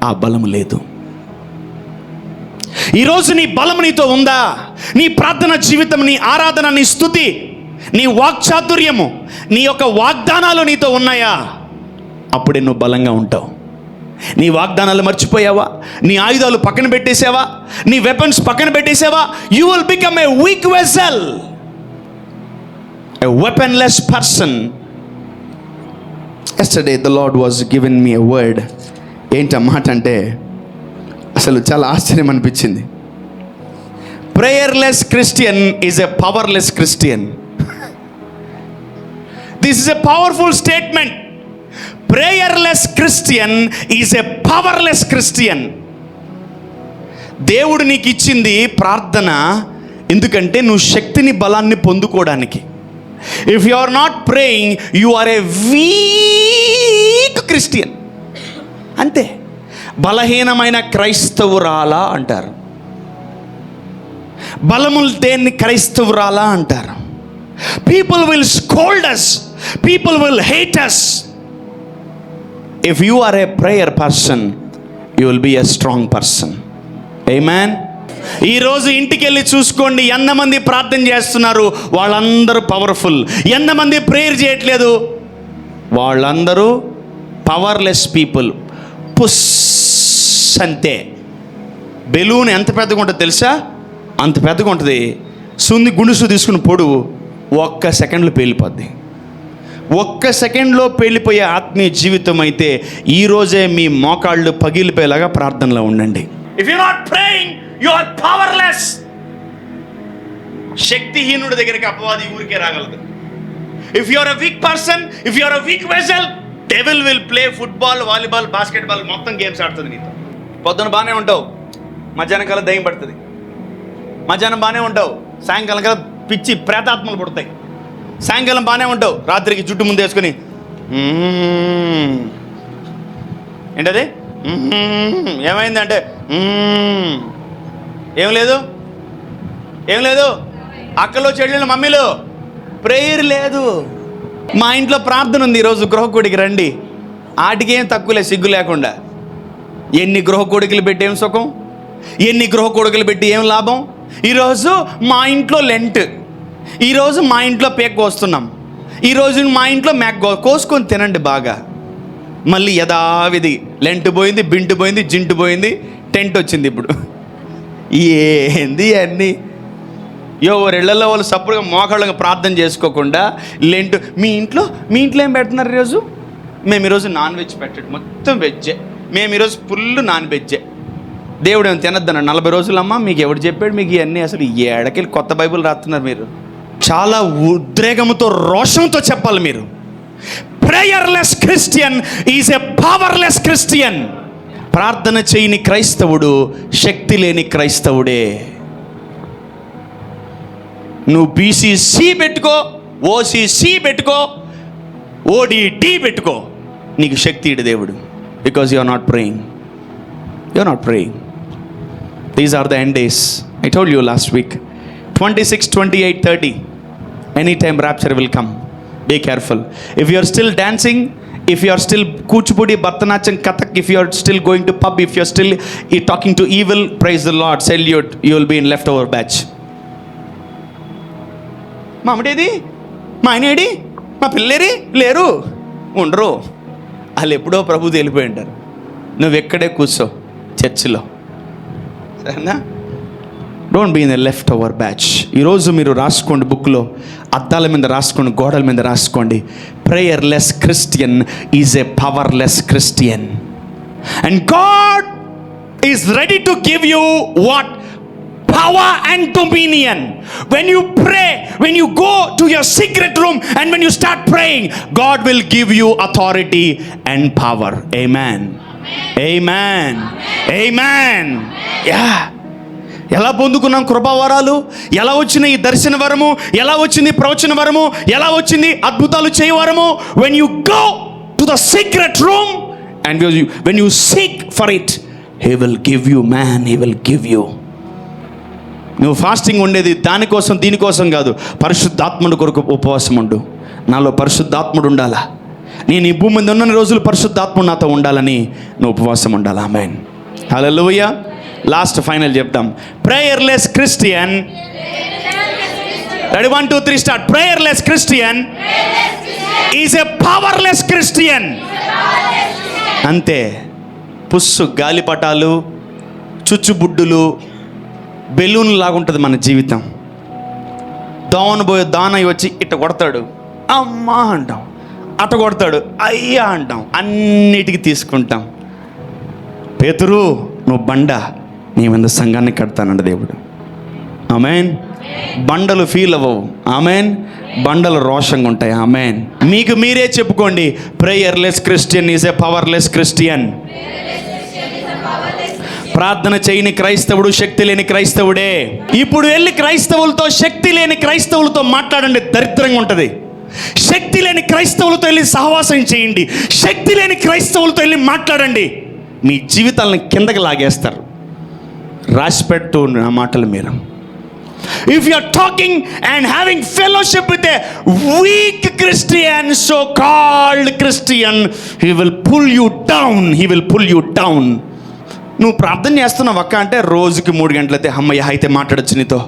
ఆ బలం లేదు. ఈరోజు నీ బలం నీతో ఉందా? నీ ప్రార్థన జీవితం, నీ ఆరాధన, నీ స్తుతి, నీ వాక్చాతుర్యము, నీ యొక్క వాగ్దానాలు నీతో ఉన్నాయా? అప్పుడే నువ్వు బలంగా ఉంటావు. నీ వాగ్దానాలు మర్చిపోయావా? నీ ఆయుధాలు పక్కన పెట్టేసావా? నీ వెపన్స్ పక్కన పెట్టేసావా? You will become a weak vessel, a weaponless person. Yesterday the Lord was given me a word. ఏంటి ఆ మాట అంటే అసలు చాలా ఆశ్చర్యం అనిపించింది. Prayerless Christian is a powerless Christian. This is a powerful statement. Prayerless Christian is a powerless Christian. దేవుడు నీకు ఇచ్చింది ప్రార్థన ఎందుకంటే నువ్వు శక్తిని, బలాన్ని పొందుకోవడానికి. If you are not praying, you are a weak Christian. అంతే. బలహీనమైన క్రైస్తవురాలా అంటారు. బలములు దేన్ని క్రైస్తవురాలా అంటారు. People will scold us, people will hate us. If you are a prayer person, you will be a strong person. Amen. ఈరోజు ఇంటికి వెళ్ళి చూసుకోండి, ఎంతమంది ప్రార్థన చేస్తున్నారు, వాళ్ళందరూ పవర్ఫుల్. ఎంతమంది ప్రేయర్ చేయట్లేదు, వాళ్ళందరూ పవర్లెస్ పీపుల్. పుస్ అంతే. బెలూన్ ఎంత పెద్దగా ఉంటుందో తెలుసా? అంత పెద్దగా ఉంటుంది. సుంది గుండుసు తీసుకుని పొడువు, ఒక్క సెకండ్లో పేలిపోద్ది. ఒక్క సెకండ్లో పేలిపోయే ఆత్మీయ జీవితం అయితే ఈరోజే మీ మోకాళ్ళు పగిలిపోయేలాగా ప్రార్థనలో ఉండండి. If you not praying, you are powerless. శక్తిహీనుడి దగ్గరికి అపవాది ఊరికే రాగలదు. If you are a weak person, if you are a weak vessel, devil will play football, volleyball, basketball, మొత్తం గేమ్స్ ఆడుతుంది నీతో. పొద్దున బాగానే ఉంటావు, మధ్యాహ్నం కల్లా దయ్యం పడుతుంది. మధ్యాహ్నం బాగానే ఉంటావు, సాయంకాలం కల్లా పిచ్చి ప్రేతాత్మలు పుడతాయి. సాయంకాలం బాగానే ఉంటావు, రాత్రికి జుట్టు ముందు వేసుకొని ఏంటది ఏమైందంటే ఏం లేదు, ఏం లేదు. అక్కలో చెల్లెలు మమ్మీలు ప్రేయర్ లేదు. మా ఇంట్లో ప్రార్థన ఉంది, ఈరోజు గృహకూడికి రండి. ఆటికేం తక్కువలే, సిగ్గు లేకుండా. ఎన్ని గృహకూడికలు పెట్టి ఏం సుఖం, ఎన్ని గృహకూడికలు పెట్టి ఏం లాభం. ఈరోజు మా ఇంట్లో లెంట్, ఈరోజు మా ఇంట్లో పేక్ కోస్తున్నాం, ఈరోజు మా ఇంట్లో మ్యాక్ కోసుకొని తినండి బాగా. మళ్ళీ యథావిధి లెంట్ పోయింది, బింటు పోయింది, జింటు పోయింది, టెంట్ వచ్చింది. ఇప్పుడు ఏంది అన్నీ ఎవరిళ్లలో వాళ్ళు సపరేట్గా మోకాళ్ళగా ప్రార్థన చేసుకోకుండా లెంట్. మీ ఇంట్లో ఏం పెడుతున్నారు ఈరోజు? మేము ఈరోజు నాన్ వెజ్ పెట్టండి, మొత్తం వెజ్జే. మేము ఈరోజు ఫుల్ నాన్ వెజ్జే. దేవుడు ఏమి తినొద్దన్నాడు 40 రోజులమ్మా. మీకు ఎవడు చెప్పాడు మీకు ఇవన్నీ? అసలు ఏడకెళ్ళి కొత్త బైబిల్ రాస్తున్నారు మీరు. చాలా ఉద్రేకంతో, రోషంతో చెప్పాలి మీరు. Prayerless Christian is a powerless Christian. ప్రార్థన చేయని క్రైస్తవుడు శక్తి లేని క్రైస్తవుడే. నువ్వు బీసీసీ పెట్టుకో, ఓసీసీ పెట్టుకో, ఓడిడి పెట్టుకో, నీకు శక్తి ఇడు దేవుడు. Because you are not praying, you are not praying. These are the end days. I told you last week. 26, 28, 30. Anytime rapture will come. Be careful. If you are still dancing, if you are still Kuchipudi, Bharatanatyam, Kathak, if you are still going to pub, if you are still talking to evil, praise the Lord, salute, you will be in leftover batch. మా అమ్మడేది, మా ఆయనేడి, మా పిల్లేరి లేరు, ఉండరు. వాళ్ళు ఎప్పుడో ప్రభు వెళ్ళిపోయి ఉంటారు. నువ్వు ఎక్కడే కూర్చో చర్చిలో, సరేనా? Don't be in the left over batch. ఈరోజు మీరు రాసుకోండి, బుక్లో అద్దాల మీద రాసుకోండి, గోడల మీద రాసుకోండి. Prayerless Christian is a powerless Christian. And God is ready to give you what? Power and dominion. When you pray, when you go to your secret room and when you start praying, God will give you authority and power. Amen. Amen. Amen. Yeah. ఎలా పొందుకున్నాం కృపావరాలు? ఎలా వచ్చిన ఈ దర్శన వరము? ఎలా వచ్చింది ప్రవచన వరము? ఎలా వచ్చింది అద్భుతాలు చేయవరము? When you go to the secret room and when you seek for it, He will give you, man, He will give you. నువ్వు ఫాస్టింగ్ ఉండేది దానికోసం దీనికోసం కాదు, పరిశుద్ధాత్ముడి కొరకు ఉపవాసం ఉండు. నాలో పరిశుద్ధాత్ముడు ఉండాలా, నేను ఈ భూమి మీద ఉన్న రోజులు పరిశుద్ధాత్ముడు నాతో ఉండాలని నువ్వు ఉపవాసం ఉండాలా. ఆమేన్. హల్లెలూయా. లాస్ట్ ఫైనల్ చెప్తాం. Prayerless Christian. Ready? 1 2 3 start. Prayerless Christian is a powerless Christian. అంతే. పుస్సు గాలిపటాలు, చుచ్చుబుడ్డులు, బెలూన్ లాగా ఉంటుంది మన జీవితం. దానయ్య వచ్చి ఇట్ట కొడతాడు, అమ్మా అంటాం, అట్ట కొడతాడు, అయ్యా అంటాం, అన్నిటికీ తీసుకుంటాం. పేతురు నువ్వు బండ, నీ మీద సంఘాన్ని కడతానంట దేవుడు. ఆమేన్. బండలు ఫీల్ అవ్వవు. ఆమేన్. బండలు రోషంగా ఉంటాయి. ఆమేన్. మీకు మీరే చెప్పుకోండి, prayerless Christian is a powerless Christian. ప్రార్థన చేయని క్రైస్తవుడు శక్తి లేని క్రైస్తవుడే. ఇప్పుడు వెళ్ళి క్రైస్తవులతో, శక్తి లేని క్రైస్తవులతో మాట్లాడండి, దరిద్రంగా ఉంటుంది. శక్తి లేని క్రైస్తవులతో వెళ్ళి సహవాసం చేయండి, శక్తి లేని క్రైస్తవులతో వెళ్ళి మాట్లాడండి, మీ జీవితాలను కిందకి లాగేస్తారు. రాసి పెట్టు నా మాటలు మీరు. If you are talking and having fellowship with a weak Christian, so-called Christian, he will pull you down. He will pull you down. నువ్వు ప్రార్థన చేస్తున్నావు అక్క అంటే రోజుకి 3 గంటలైతే అమ్మయ్య అయితే మాట్లాడచ్చు నీతో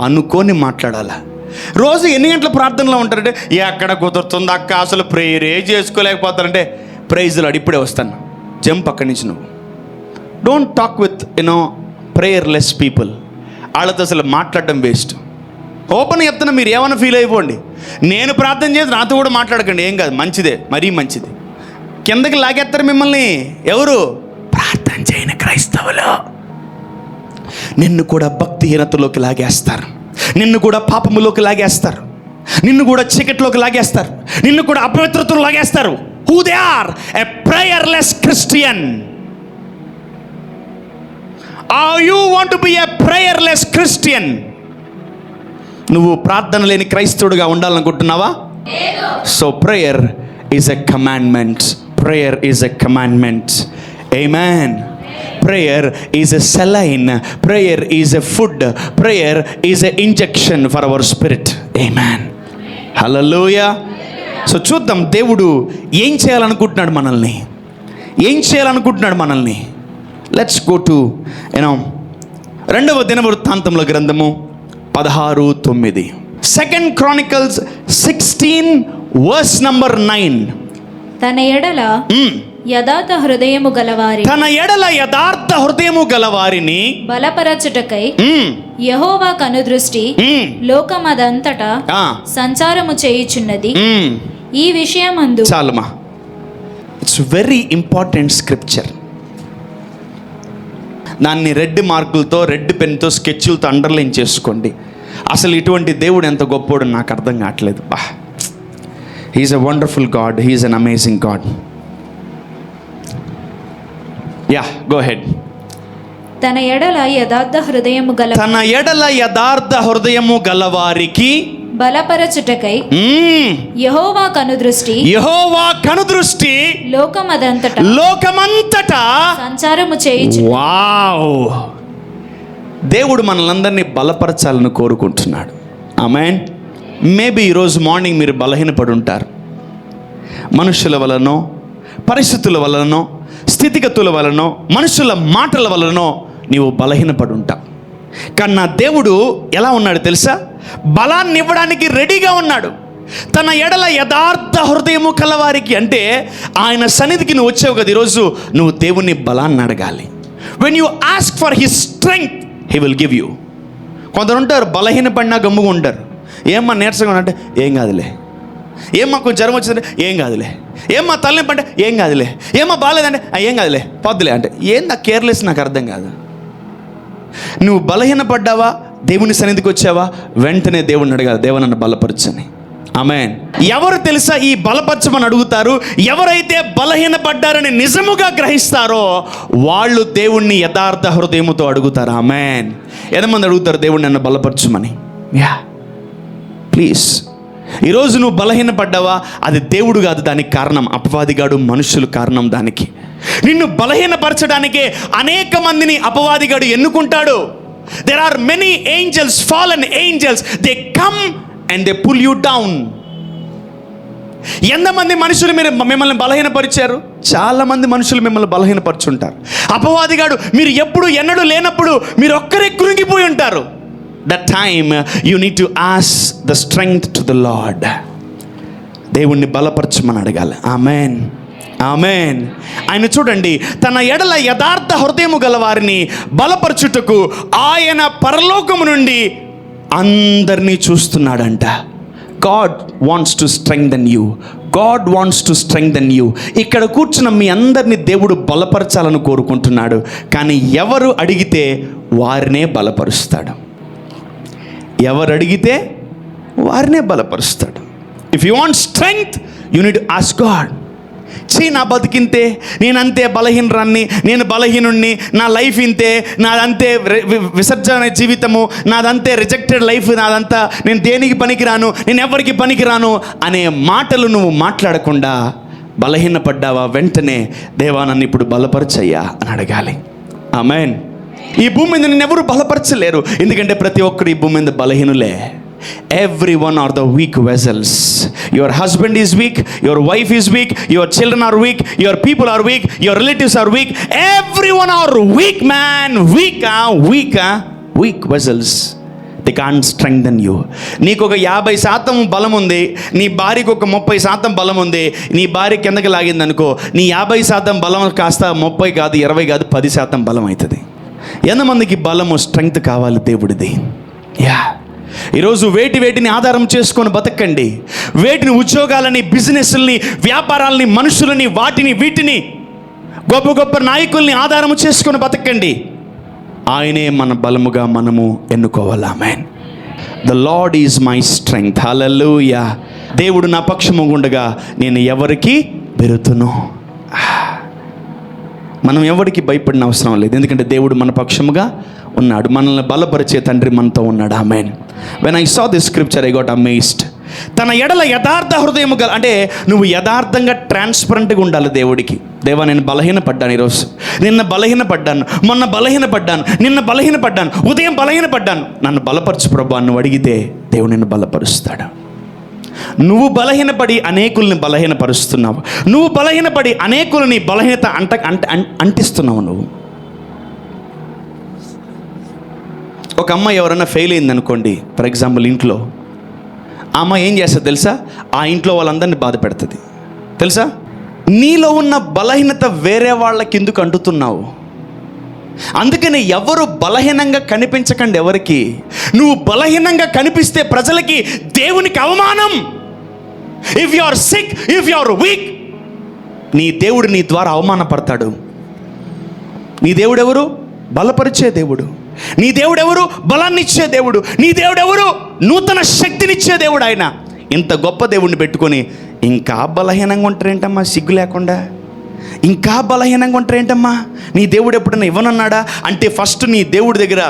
అనుకోని మాట్లాడాలా. రోజు ఎన్ని గంటల ప్రార్థనలో ఉంటారంటే ఎక్కడ కుదురుతుంది అక్క, అసలు ప్రేయరే చేసుకోలేకపోతారంటే ప్రైజ్లు ఇప్పుడే వస్తాను, జంప్ అక్కడి నుంచి. నువ్వు don't talk with prayerless people. వాళ్ళతో అసలు మాట్లాడడం వేస్ట్. ఓపెన్ చెప్తున్నా, మీరు ఏమైనా ఫీల్ అయిపోండి. నేను ప్రార్థన చేసి నాతో కూడా మాట్లాడకండి, ఏం కాదు, మంచిదే, మరీ మంచిది. కిందకి లాగేస్తారు మిమ్మల్ని ఎవరు? ప్రార్థన చేయని క్రైస్తవులు. నిన్ను కూడా భక్తిహీనతలోకి లాగేస్తారు, నిన్ను కూడా పాపములోకి లాగేస్తారు, నిన్ను కూడా చీకటిలోకి లాగేస్తారు, నిన్ను కూడా అపవిత్రతలో లాగేస్తారు. Who they are? A prayerless Christian. Are you want to be a prayerless Christian? నువ్వు ప్రార్థన లేని క్రైస్తవుడిగా ఉండాలనుకుంటున్నావా? So prayer is a commandment. Prayer is a commandment. Amen. Prayer is a saline. Prayer is a food. Prayer is a injection for our spirit. Amen. Hallelujah. So చూద్దాం దేవుడు ఏం చేయాలనుకుంటున్నాడు మనల్ని, ఏం చేయాలనుకుంటున్నాడు మనల్ని. లెట్స్ గో టు 2వ దినవృత్తాంతముల గ్రంథము 16:9. 2 Chronicles 16 verse number 9. తన ఎడల యథార్థ హృదయము గలవారి, తన ఎడల యథార్థ హృదయము గలవారిని బలపరచుటకై యెహోవా కనుదృష్టి లోకమదంతటా సంచారము చేయుచున్నది. ఈ విషయమందు చాలమా, ఇట్స్ వెరీ ఇంపార్టెంట్ స్క్రిప్చర్. దాన్ని రెడ్ మార్కులతో, రెడ్ పెన్తో, స్కెచ్లతో అండర్లైన్ చేసుకోండి. అసలు ఇటువంటి దేవుడు ఎంత గొప్పోడు నాకు అర్థం కావట్లేదు. బా, he's a wonderful God, he's an amazing God. Yeah, go ahead. తన ఎడల యథార్థ హృదయము గల, తన ఎడల యథార్థ హృదయము గలవారికి బలపరచుటకై యెహోవా కనుదృష్టి, యెహోవా కనుదృష్టి లోకమంతటా సంచారము చేయుచు. వావ్! దేవుడు మనలందరినీ బలపరచాలని కోరుకుంటున్నాడు. ఆమేన్. మేబీ ఈరోజు మార్నింగ్ మీరు బలహీనపడి ఉంటారు. మనుషుల వలనో, పరిస్థితుల వలనో, స్థితిగతుల వలనో, మనుషుల మాటల వలనో నీవు బలహీనపడి ఉంటావు. కానీ నా దేవుడు ఎలా ఉన్నాడు తెలుసా? బలాన్ని ఇవ్వడానికి రెడీగా ఉన్నాడు. తన ఎడల యథార్థ హృదయము కలవారికి అంటే ఆయన సన్నిధికి నువ్వు వచ్చావు కదా ఈరోజు, నువ్వు దేవుని బలాన్ని అడగాలి. When you ask for his strength he will give you. కొందరు ఉంటారు బలహీనపడినా గమ్ముగా ఉంటారు. ఏమ్మా నీరసంగా అంటే ఏం కాదులే, ఏమ్మా కొంచెం జ్వరం వచ్చిందంటే ఏం కాదులే, ఏమ్మా తలనొప్పి అంటే ఏం కాదులే, ఏమ్మా బాగాలేదంటే ఏం కాదులే, పొద్దులే అంటే ఏందా కేర్లెస్? నాకు అర్థం కాదు. నువ్వు బలహీనపడ్డావా, దేవుని సన్నిధికి వచ్చావా, వెంటనే దేవుడిని అడగాలి, దేవా నన్ను బలపరచని. ఆమేన్. ఎవరు తెలుసా ఈ బలపరచమని అడుగుతారు? ఎవరైతే బలహీనపడ్డారని నిజముగా గ్రహిస్తారో వాళ్ళు దేవుణ్ణి యథార్థ హృదయముతో అడుగుతారు. ఆమేన్. ఎంతమంది అడుగుతారు దేవుణ్ణి నన్ను బలపరచమని? Yeah, please. ఈరోజు నువ్వు బలహీనపడ్డావా, అది దేవుడు కాదు, దానికి కారణం అపవాదిగాడు, మనుషులు కారణం దానికి. నిన్ను బలహీనపరచడానికే అనేక మందిని అపవాదిగాడు ఎన్నుకుంటాడు. There are many angels, fallen angels. They come and they pull you down. ఎంతమంది మనుషులు మిమ్మల్ని బలహీనపరిచారు? చాలా మంది మనుషులు మిమ్మల్ని బలహీనపరుచుంటారు. అపవాదిగాడు మీరు ఎప్పుడు ఎన్నడూ లేనప్పుడు మీరు ఒక్కరే కృంగిపోయి ఉంటారు. That time you need to ask the strength to the Lord. దేవుణ్ణి బలపరచమని అడగాలి. ఆమేన్, ఆమేన్. ఆయన చూడండి, తన ఎడల యథార్థ హృదయము గల వారిని బలపరచుటకు ఆయన పరలోకము నుండి అందరినీ చూస్తున్నాడంట. God wants to strengthen you. God wants to strengthen you. ఇక్కడ కూర్చున్న మీ అందరినీ దేవుడు బలపరచాలని కోరుకుంటున్నాడు. కానీ ఎవరు అడిగితే వారినే బలపరుస్తాడు. ఎవరు అడిగితే వారినే బలపరుస్తాడు. If you want strength you need to ask God. నా బతికింతే, నేనంతే బలహీనరాన్ని, నేను బలహీనుణ్ణి, నా లైఫ్ ఇంతే, నాదంతే విసర్జన జీవితము, నాదంతే రిజెక్టెడ్ లైఫ్, నాదంతా నేను దేనికి పనికిరాను, నేను ఎవరికి పనికిరాను అనే మాటలు నువ్వు మాట్లాడకుండా బలహీనపడ్డావా, వెంటనే దేవా నన్ను ఇప్పుడు బలపరచయ్యా అని అడగాలి. ఆమేన్. ఈ భూమి మీద నిన్ను ఎవరు బలపరచలేరు, ఎందుకంటే ప్రతి ఒక్కరు ఈ భూమి మీద బలహీనులే. Everyone are the weak vessels. Your husband is weak, your wife is weak, your children are weak, your people are weak, your relatives are weak. Everyone are weak, man. Weak vessels. They can't strengthen you. నీకు ఒక 50% బలం ఉంది, నీ భార్యకు ఒక 30% బలం ఉంది. నీ భార్య కిందకి లాగింది అనుకో, నీ 50% బలం కాస్త 30 కాదు, 20 కాదు, 10% బలం అవుతుంది. ఎంతమందికి బలము, స్ట్రెంగ్త్ కావాలి దేవుడిది. ఈరోజు వేటిని ఆధారం చేసుకొని బతకండి. వేటిని, ఉద్యోగాలని, బిజినెస్ని, వ్యాపారాలని, మనుషులని, వీటిని గొప్ప గొప్ప నాయకుల్ని ఆధారం చేసుకొని బతకండి. ఆయనే మన బలముగా మనము ఎన్నుకోవాలి. Amen. The Lord is my strength. Hallelujah. దేవుడు నా పక్షము ఉండగా నేను ఎవరికి బెరుతును. మనం ఎవరికి భయపడిన అవసరం లేదు, ఎందుకంటే దేవుడు మన పక్షముగా ఉన్నాడు. మనల్ని బలపరిచే తండ్రి మనతో ఉన్నాడు. Amen. When I saw this scripture I got amazed. తన ఎడల యథార్థ హృదయము గల, అంటే నువ్వు యథార్థంగా ట్రాన్స్పరెంట్గా ఉండాలి దేవుడికి. దేవా, నేను బలహీనపడ్డాను, ఈరోజు నిన్న బలహీనపడ్డాను, మొన్న బలహీనపడ్డాను, నిన్న బలహీనపడ్డాను, ఉదయం బలహీనపడ్డాను, నన్ను బలపరచు ప్రభా నువ్వు అడిగితే దేవుడు నిన్ను బలపరుస్తాడు. నువ్వు బలహీనపడి అనేకుల్ని బలహీనపరుస్తున్నావు. నువ్వు బలహీనపడి అనేకులని బలహీనత అంటిస్తున్నావు. నువ్వు ఒక అమ్మాయి ఎవరైనా ఫెయిల్ అయింది అనుకోండి, ఫర్ ఎగ్జాంపుల్ ఇంట్లో, ఆ అమ్మాయి ఏం చేస్తుంది తెలుసా? ఆ ఇంట్లో వాళ్ళందరినీ బాధ పెడుతుంది. తెలుసా? నీలో ఉన్న బలహీనత వేరే వాళ్ళకి ఎందుకు అంటుతున్నావు? అందుకని ఎవరు బలహీనంగా కనిపించకండి ఎవరికి. నువ్వు బలహీనంగా కనిపిస్తే ప్రజలకి, దేవునికి అవమానం. If you are sick, if you are weak, నీ దేవుడు నీ ద్వారా అవమానపడతాడు. నీ దేవుడు ఎవరు? బలపరిచే దేవుడు. నీ దేవుడు ఎవరు? బలాన్ని ఇచ్చే దేవుడు. నీ దేవుడు ఎవరు? నూతన శక్తినిచ్చే దేవుడు. ఆయన ఇంత గొప్ప దేవుడిని పెట్టుకొని ఇంకా బలహీనంగా ఉంటారేంటమ్మా? సిగ్గు లేకుండా ఇంకా బలహీనంగా ఉంటారేంటమ్మా? నీ దేవుడు ఎప్పుడైనా ఇవ్వనన్నాడా? అంటే ఫస్ట్ నీ దేవుడి దగ్గర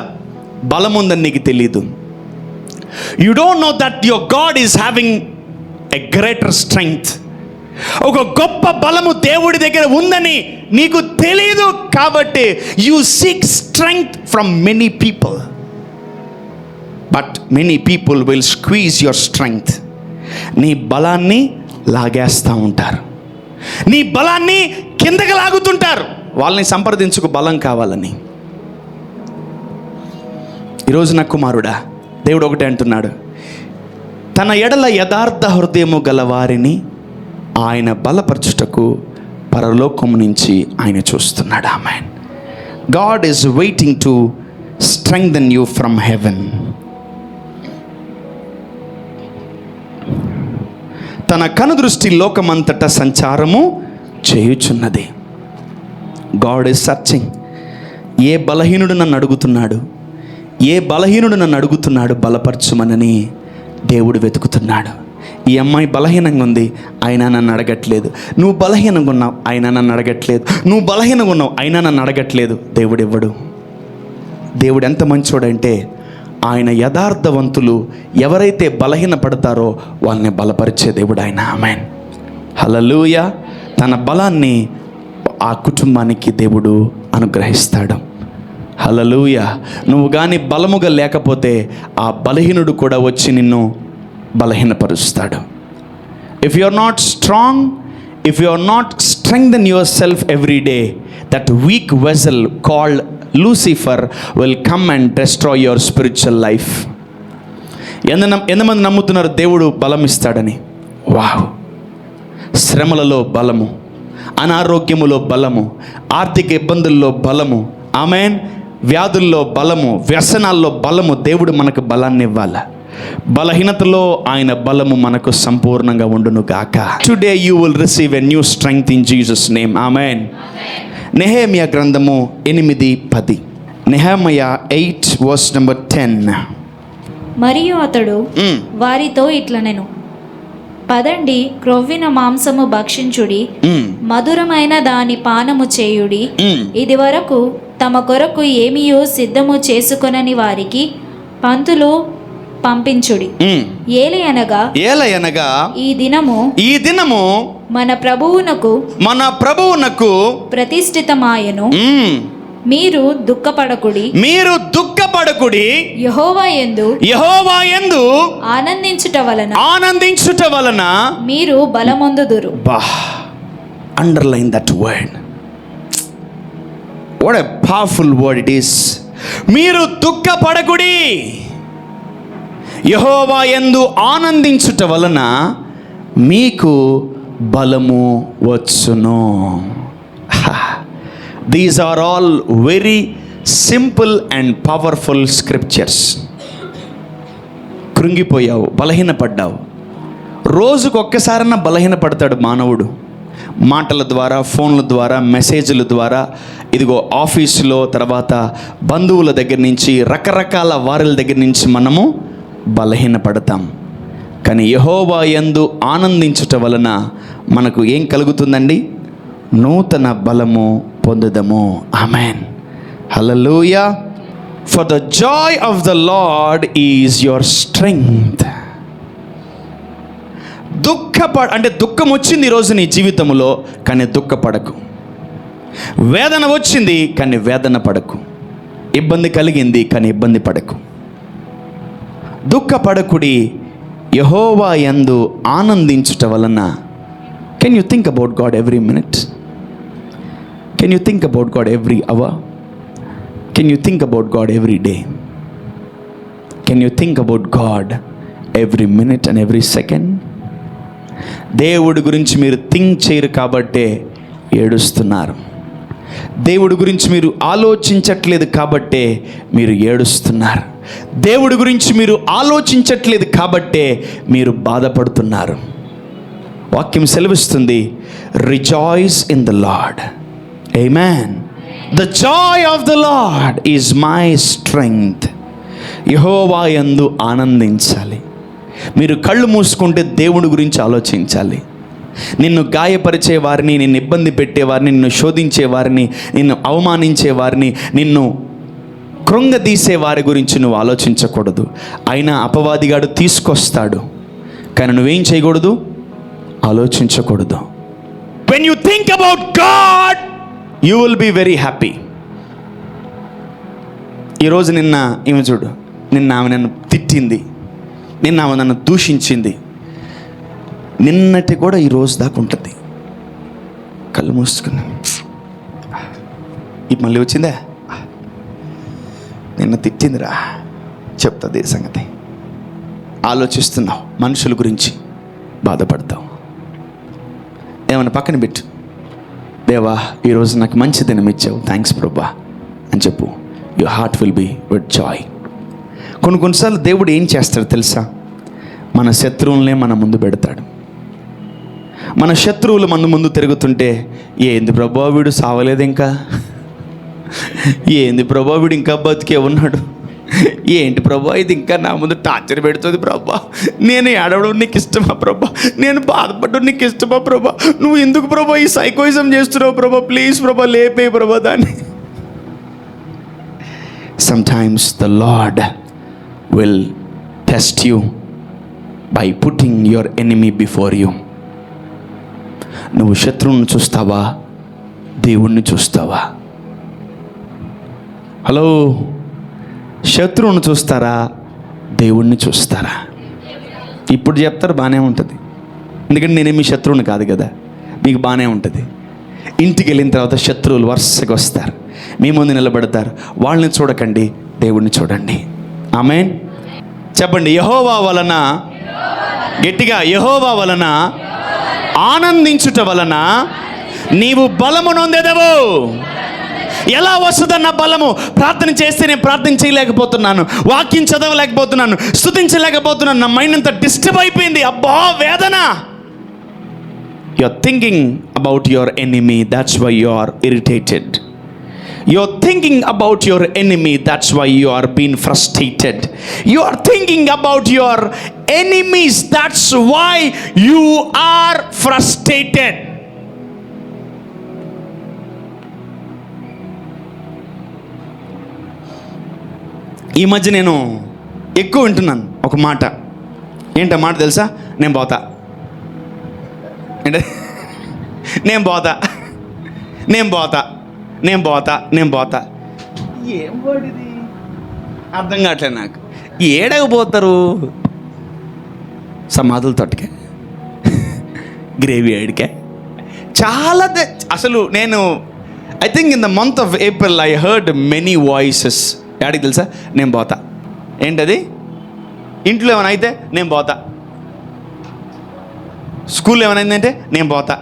బలం ఉందని నీకు తెలీదు. You don't know that your God is having a greater strength. ఒక గొప్ప బలము దేవుడి దగ్గర ఉందని నీకు తెలీదు. కాబట్టి you seek strength from many people, but many people will squeeze your strength. నీ బలాన్ని లాగేస్తూ ఉంటారు, నీ బలాన్ని కిందకి లాగుతుంటారు. వాళ్ళని సంప్రదించుకు బలం కావాలని. ఈరోజు నా కుమారుడా, దేవుడు ఒకటే అంటున్నాడు, తన ఎడల యథార్థ హృదయము గల వారిని ఆయన బలపరచుటకు పరలోకము నుంచి ఆయన చూస్తున్నాడు. Amen. God is waiting to strengthen you from heaven. తన కనుదృష్టి లోకమంతటా సంచారము చేయుచున్నది. God is searching. ఏ బలహీనుడు నన్ను అడుగుతున్నాడు, ఏ బలహీనుడు నన్ను అడుగుతున్నాడు బలపరచుమనని దేవుడు వెతుకుతున్నాడు. ఈ అమ్మాయి బలహీనంగా ఉంది, అయినా నన్ను అడగట్లేదు. నువ్వు బలహీనంగా ఉన్నావు, అయినా నన్ను అడగట్లేదు. నువ్వు బలహీనంగా ఉన్నావు, అయినా నన్ను అడగట్లేదు. దేవుడు ఇవ్వడు. దేవుడు ఎంత మంచోడంటే, ఆయన యథార్థవంతులు ఎవరైతే బలహీన పడతారో వాళ్ళని బలపరిచే దేవుడు ఆయన. ఆమేన్. హల్లెలూయా. తన బలాన్ని ఆ కుటుంబానికి దేవుడు అనుగ్రహిస్తాడు. హల్లెలూయా. నువ్వు కానీ బలముగా లేకపోతే ఆ బలహీనుడు కూడా వచ్చి నిన్ను బలహీనపరుస్తాడు. If you are not strong, if you are not strengthen yourself every day, that weak vessel called Lucifer will come and destroy your spiritual life. ఎంతమంది నమ్ముతున్నారు దేవుడు బలం ఇస్తాడని? వావ్. శ్రమలలో బలము, అనారోగ్యములో బలము, ఆర్థిక ఇబ్బందుల్లో బలము, ఆమేన్, వ్యాధుల్లో బలము, వ్యసనాల్లో బలము. దేవుడు మనకు బలాన్ని ఇవ్వాలి. బలహీనతలో ఆయన బలము మనకు సంపూర్ణంగా ఉండును గాక. Today you will receive a new strength in Jesus name. Amen. నెహెమ్యా గ్రంథము 8:10. Nehemiah 8 verse number 10. మరియు అతడు వారితో ఇట్లనెను, పదండి, క్రొవ్విన మాంసము భక్షించుడి, మధురమైన దాని పానము చేయుడి. ఇది వరకు తమ కొరకు ఏమియో సిద్ధము చేసుకొనని వారికి పంతులు పంపించుడి. ఏలయనగా ఈ దినము మన ప్రభువునకు ప్రతిష్ఠితమాయను. మీరు దుఃఖపడకుడి, మీరు దుఃఖపడకుడి, యెహోవా యందు ఆనందించుట వలన మీరు బలమొందుదురు. Underline that word. What a powerful word it is. మీరు దుఃఖపడకుడి, యెహోవా యందు ఆనందించుట వలన మీకు బలము వచ్చును. These are all very simple and powerful scriptures. కృంగిపోయావు, బలహీనపడ్డావు. రోజుకు ఒక్కసారన్నా బలహీనపడతాడు మానవుడు. మాటల ద్వారా, ఫోన్ల ద్వారా, మెసేజ్ల ద్వారా, ఇదిగో ఆఫీసులో, తర్వాత బంధువుల దగ్గర నుంచి, రకరకాల వారిల దగ్గర నుంచి మనము బలహీనపడతాం. కానీ యెహోవా యందు ఆనందించుట వలన మనకు ఏం కలుగుతుందండి? నూతన బలము పొందుదము. Amen, hallelujah. For the joy of the Lord is your strength. అంటే దుఃఖం వచ్చింది ఈరోజు నీ జీవితంలో, కానీ దుఃఖపడకు. వేదన వచ్చింది, కానీ వేదన పడకు. ఇబ్బంది కలిగింది, కానీ ఇబ్బంది పడకు. దుఃఖపడకుడి, యెహోవా యందు ఆనందించుట వలన. Can you think about God every minute? Can you think about God every hour? Can you think about God every day? Can you think about God every minute and every second? దేవుడి గురించి మీరు think చేయరు కాబట్టే ఏడుస్తున్నారు. దేవుడి గురించి మీరు ఆలోచించట్లేదు కాబట్టే మీరు ఏడుస్తున్నారు. దేవుడి గురించి మీరు ఆలోచించట్లేదు కాబట్టే మీరు బాధపడుతున్నారు. వాక్యం సెలవిస్తుంది, rejoice in the Lord. Amen. The joy of the Lord is my strength. యెహోవా యందు ఆనందించాలి. మీరు కళ్ళు మూసుకుంటే దేవుడి గురించి ఆలోచించాలి. నిన్ను గాయపరిచే వారిని, నిన్ను ఇబ్బంది పెట్టేవారిని, నిన్ను శోధించే వారిని, నిన్ను అవమానించే వారిని, నిన్ను కృంగదీసే వారి గురించి నువ్వు ఆలోచించకూడదు. అయినా అపవాదిగాడు తీసుకొస్తాడు, కానీ నువ్వేం చేయకూడదు? ఆలోచించకూడదు. When you think about God you will be very happy. ఈరోజు నిన్న ఈమె చూడు, నిన్న ఆమె నన్ను తిట్టింది, నిన్న ఆమె నన్ను దూషించింది. నిన్నటి కూడా ఈరోజు దాకా ఉంటుంది. కళ్ళు మూసుకున్నాను, మళ్ళీ వచ్చిందే, నిన్న తిట్టిందిరా, చెప్తుంది సంగతి. ఆలోచిస్తున్నావు, మనుషుల గురించి బాధపడతావు. ఏమన్నా పక్కన పెట్టు, దేవా ఈరోజు నాకు మంచి దినం ఇచ్చావు, థ్యాంక్స్ ప్రభా అని చెప్పు. Your heart will be with joy. కొన్నిసార్లు దేవుడు ఏం చేస్తాడు తెలుసా? మన శత్రువులనే మన ముందు పెడతాడు. మన శత్రువులు మన ముందు తిరుగుతుంటే, ఏంది ప్రభా వీడు సావలేదు, ఇంకా ఏంది ప్రభా వీడు ఇంకా బతికే ఉన్నాడు, ఏంటి ప్రభా ఇది ఇంకా నా ముందు టార్చర్ పెడుతుంది ప్రభా, నేను ఏడవడం నీకు ఇష్టమా ప్రభా, నేను బాధపడడం నీకు ఇష్టమా ప్రభా, నువ్వు ఎందుకు ప్రభా ఈ సైకోయిజం చేస్తున్నావు ప్రభా, ప్లీజ్ ప్రభా లేపే ప్రభా దాన్ని. Sometimes the Lord will test you by putting your enemy before you. నువ్వు శత్రువుని చూస్తావా, దేవుణ్ణి చూస్తావా? హలో, శత్రువుని చూస్తారా, దేవుణ్ణి చూస్తారా? ఇప్పుడు చెప్తారు బాగానే ఉంటుంది, ఎందుకంటే నేనేమి శత్రువుని కాదు కదా, మీకు బాగానే ఉంటుంది. ఇంటికి వెళ్ళిన తర్వాత శత్రువులు వరుసగా వస్తారు, మీ ముందు నిలబడతారు. వాళ్ళని చూడకండి, దేవుణ్ణి చూడండి. ఆమేన్. చెప్పండి, యెహోవా వలన, గట్టిగా, యెహోవా వలన ఆనందించుట వలన నీవు బలము నొందెదవు. ఎలా వస్తుందన్న బలము? ప్రార్థన చేస్తే నేను ప్రార్థన చేయలేకపోతున్నాను, వాక్యం చదవలేకపోతున్నాను, స్తుతించలేకపోతున్నాను, నా మైండ్ అంతా డిస్టర్బ్ అయిపోయింది, అబ్బా వేదన. You're thinking about your enemy, that's why you are irritated. You're thinking about your enemy, that's why you are being frustrated. You are thinking about your enemies, that's why you are frustrated. ఈ మధ్య నేను ఎక్కువ వింటున్నాను ఒక మాట. ఏంటో మాట తెలుసా? నేను పోతా. అంటే నేను పోతా. ఏం వాడిది అర్థం కావట్లేదు నాకు. ఏడకపోతారు సమాధుల తోటకే, గ్రేవీ యార్డ్కే. చాలా అసలు నేను I think in the month of April I heard many voices. యాడికి తెలుసా? నేను పోతా. ఏంటది? ఇంట్లో ఏమైనా అయితే నేను పోతా, స్కూల్లో ఏమైనా అయిందంటే నేను పోతా,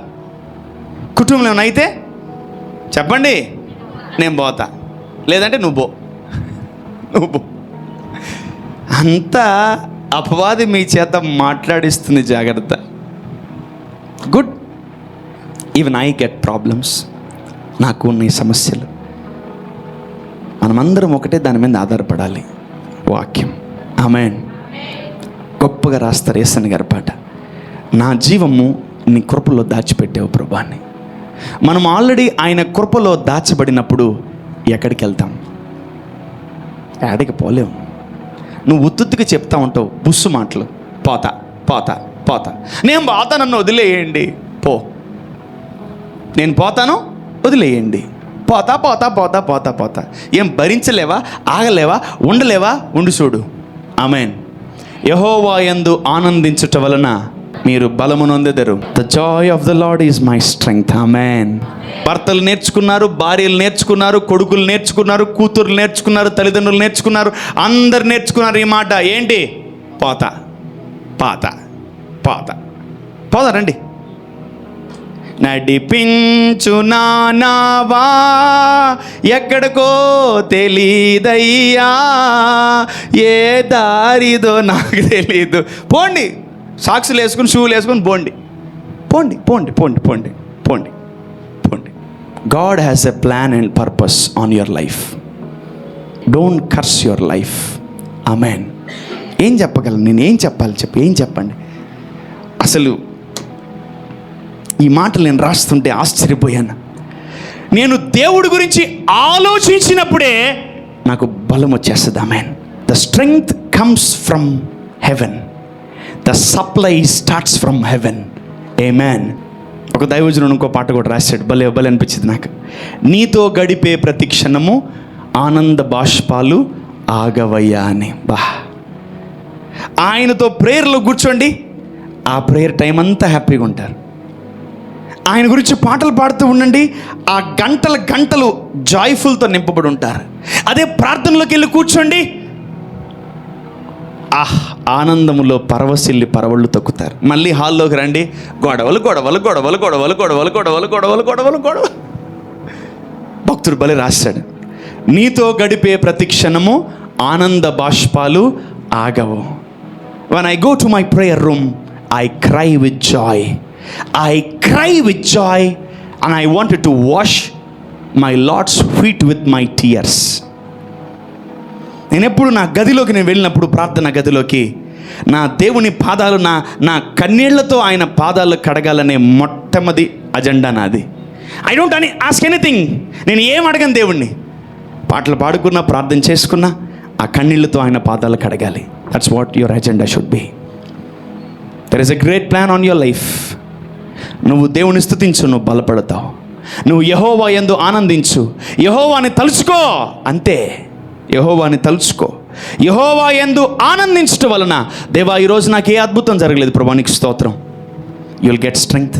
కుటుంబంలో ఏమైనా అయితే చెప్పండి నేను పోతా, లేదంటే నువ్వు పో. అంతా అపవాది మీ చేత మాట్లాడిస్తుంది, జాగ్రత్త. Good. Even I get problems, నాకు ఉన్నాయి సమస్యలు. మనమందరం ఒకటే దాని మీద ఆధారపడాలి. వాక్యం. ఆమేన్. గొప్పగా రాస్తారు యేసన్న గారి పాట, నా జీవము నీ కృపలో దాచిపెట్టావు ప్రభాని. మనం ఆల్రెడీ ఆయన కృపలో దాచబడినప్పుడు ఎక్కడికి వెళ్తాం? ఏడికి పోలేము. నువ్వు ఉత్తుత్తుగా చెప్తా ఉంటావు బుస్సు మాటలు, పోతా పోతా పోతా, నేను పోతా, నన్ను వదిలేయండి, పో, నేను పోతాను వదిలేయండి, పోతా పోతా పోతా పోతా పోతా. ఏం భరించలేవా? ఆగలేవా? ఉండలేవా? ఉండి చూడు. ఆమేన్. యెహోవా యందు ఆనందించుట వలన మీరు బలము నొందెదరు. The joy of the Lord is my strength. Amen. భర్తలు నేర్చుకున్నారు, భార్యలు నేర్చుకున్నారు, కొడుకులు నేర్చుకున్నారు, కూతురు నేర్చుకున్నారు, తల్లిదండ్రులు నేర్చుకున్నారు, అందరు నేర్చుకున్నారు ఈ మాట. ఏంటి? పోతా పాత పాత పోతా. రండి. నడిపించు నావా ఎక్కడికో తెలీదయ్యా, ఏ దారిదో నాకు తెలీదు. పోండి, సాక్సులు వేసుకుని షూలు వేసుకుని పోండి, పోండి పోండి పోండి పోండి పోండి పోండి. God has a plan and purpose on your life. Don't curse your life. Amen. ఏం చెప్పగలను నేను? ఏం చెప్పాలి? ఏం చెప్పండి? అసలు ఈ మాటలు నేను రాస్తుంటే ఆశ్చర్యపోయాను. నేను దేవుడి గురించి ఆలోచించినప్పుడే నాకు బలం వచ్చేస్తుంది. Amen. The strength comes from heaven, the supply starts from heaven. Amen. ఒక దైవజనుడు ఇంకో పాట కూడా రాశాడు, భలే భలే అనిపించింది నాకు. నీతో గడిపే ప్రతి క్షణము ఆనంద బాష్పాలు ఆగవయ్యా అని. బా, ఆయనతో ప్రేయర్లో కూర్చోండి, ఆ ప్రేయర్ టైం అంతా హ్యాపీగా ఉంటారు. ఆయన గురించి పాటలు పాడుతూ ఉండండి, ఆ గంటలు గంటలు జాయ్ఫుల్తో నింపబడి ఉంటారు. అదే ప్రార్థనలోకి వెళ్ళి కూర్చోండి, ఆనందములో పరవశిల్లి పరవళ్ళు తొక్కుతారు. మళ్ళీ హాల్లోకి రండి, గొడవలు గొడవలు గొడవలు గొడవలు గొడవలు గొడవలు గొడవలు గొడవలు గొడవ. భక్తుడు బలి రాశాడు, నీతో గడిపే ప్రతి క్షణము ఆనంద బాష్పాలు ఆగవు. When I go to my prayer room, I cry with joy. I cry with joy and I wanted to wash my Lord's feet with my tears. నేను ఎప్పుడు నా గదిలోకి నేను వెళ్ళినప్పుడు, ప్రార్థన గదిలోకి, నా దేవుని పాదాలు నా కన్నీళ్లతో ఆయన పాదాలు కడగాలనే మొట్టమొదటి అజెండా నాది. I don't ask anything. నేను ఏం అడగను దేవుణ్ణి. పాటలు పాడుకున్నా, ప్రార్థన చేసుకున్నా, ఆ కన్నీళ్లతో ఆయన పాదాలు కడగాలి. That's what your agenda should be. There is a great plan on your life. నువ్వు దేవుని స్తుతించు, నువ్వు బలపడతావు. నువ్వు యెహోవా యందు ఆనందించు, యెహోవాని తలుచుకో, అంతే. యెహోవాని తలుచుకో, యెహోవా యందు ఆనందించటం వలన, దేవా ఈరోజు నాకు ఏ అద్భుతం జరగలేదు ప్రభా, నీకు స్తోత్రం, యు విల్ గెట్ స్ట్రెంగ్త్.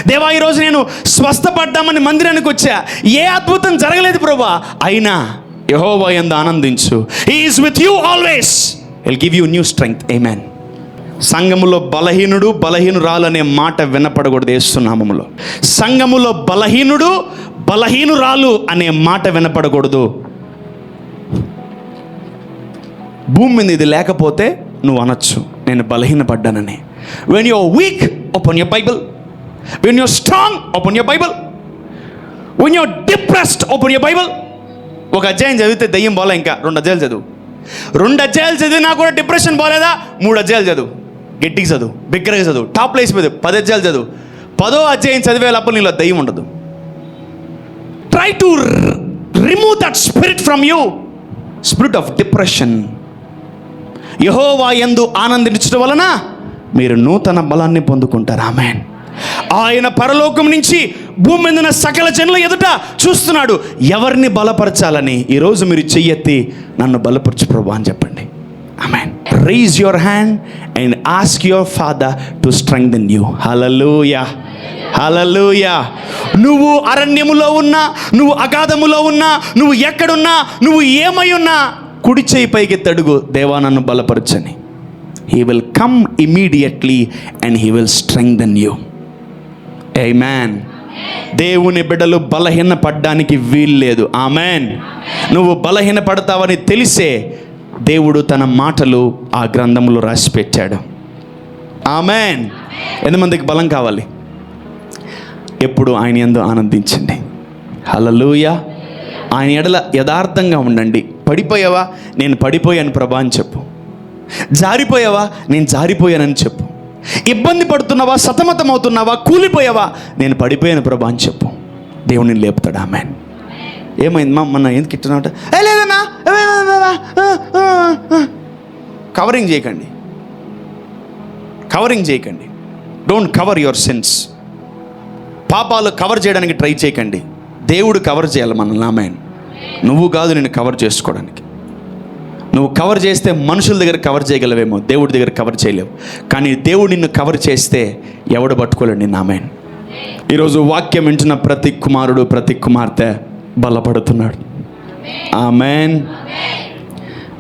దేవా ఈరోజు నేను స్వస్థపడ్డామని మందిరానికి వచ్చా, ఏ అద్భుతం జరగలేదు ప్రభా, అయినా యెహోవా యందు ఆనందించు. He is with you always, he will give you new strength. Amen. సంఘములో బలహీనుడు బలహీనురాలు అనే మాట వినపడకూడదు యేసు నామములో. సంఘములో బలహీనుడు బలహీనురాలు అనే మాట వినపడకూడదు. భూమి మీద ఇది లేకపోతే నువ్వు అనొచ్చు, నేను బలహీనపడ్డానని. When you are weak, open your Bible. When you are strong, open your Bible. When you are depressed, open your Bible. ఒక అధ్యాయం చదివితే దయ్యం పోలే, ఇంకా 2 అధ్యాయాలు చదువు. 2 అధ్యాయాలు చదివినా కూడా డిప్రెషన్ పోలేదా? 3 అధ్యాయాలు చదువు, గట్టిగా చదువు, బిగ్గరగా చదువు, టాప్ ప్లేస్ మీద 10 అధ్యాయాలు చదువు. 10వ అధ్యాయం చదివే లోపల నీలో దయ్యం ఉండదు. Try to remove that spirit from you, spirit of depression. యెహోవా యందు ఆనందించడం వలన మీరు నూతన బలాన్ని పొందుకుంటారు. ఆమేన్. ఆయన పరలోకం నుంచి భూమి మీద ఉన్న సకల జనుల ఎదుట చూస్తున్నాడు ఎవరిని బలపరచాలని. ఈరోజు మీరు చెయ్యెత్తి నన్ను బలపరచు ప్రభువా అని చెప్పండి. Amen. Rise your hand and ask your father to strengthen you. Hallelujah, hallelujah. నువ్వు అరణ్యములో ఉన్నా, నువ్వు అగాధములో ఉన్నా, నువ్వు ఎక్కడున్నా, నువ్వు ఏమై ఉన్నా, కుడి చేయి పైకెత్తి అడుగు, దేవా నన్ను బలపరచని. He will come immediately and he will strengthen you. Amen. దేవుని బిడ్డలు బలహీన పడ్డానికి వీల్లేదు. ఆమేన్. నువ్వు బలహీన పడతావని తెలిసే దేవుడు తన మాటలు ఆ గ్రంథంలో రాసి పెట్టాడు. ఆమేన్. ఎంతమందికి బలం కావాలి? ఎప్పుడు ఆయన యందు ఆనందించండి. హల్లెలూయా. ఆయన ఎడల యథార్థంగా ఉండండి. పడిపోయావా? నేను పడిపోయాను ప్రభా అని చెప్పు. జారిపోయావా? నేను జారిపోయానని చెప్పు. ఇబ్బంది పడుతున్నావా? సతమతం అవుతున్నావా? కూలిపోయావా? నేను పడిపోయాను ప్రభా అని చెప్పు. దేవుని లేపుతాడు. ఆమేన్. ఏమైంది మా మొన్న ఎందుకు ఇట్టున్నాట? లేదన్నా, కవరింగ్ చేయకండి, కవరింగ్ చేయకండి. Don't cover your sins. పాపాలు కవర్ చేయడానికి ట్రై చేయకండి. దేవుడు కవర్ చేయాలి మనల్ని. ఆమేన్. నువ్వు కాదు నేను కవర్ చేసుకోవడానికి. నువ్వు కవర్ చేస్తే మనుషుల దగ్గర కవర్ చేయగలవేమో, దేవుడి దగ్గర కవర్ చేయలేవు. కానీ దేవుడు నిన్ను కవర్ చేస్తే ఎవడు పట్టుకోలేడు నిన్ను. ఆమేన్. ఈరోజు వాక్యం వింటున్న ప్రతి కుమారుడు, ప్రతి కుమార్తె బలపడుతున్నాడు. ఆమేన్.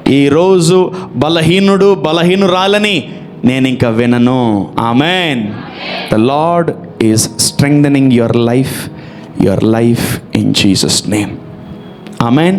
ఈరోజు బలహీనుడు, బలహీనురాలని నేను ఇంకా వినను. Amen. The Lord is strengthening your life in Jesus' name. Amen.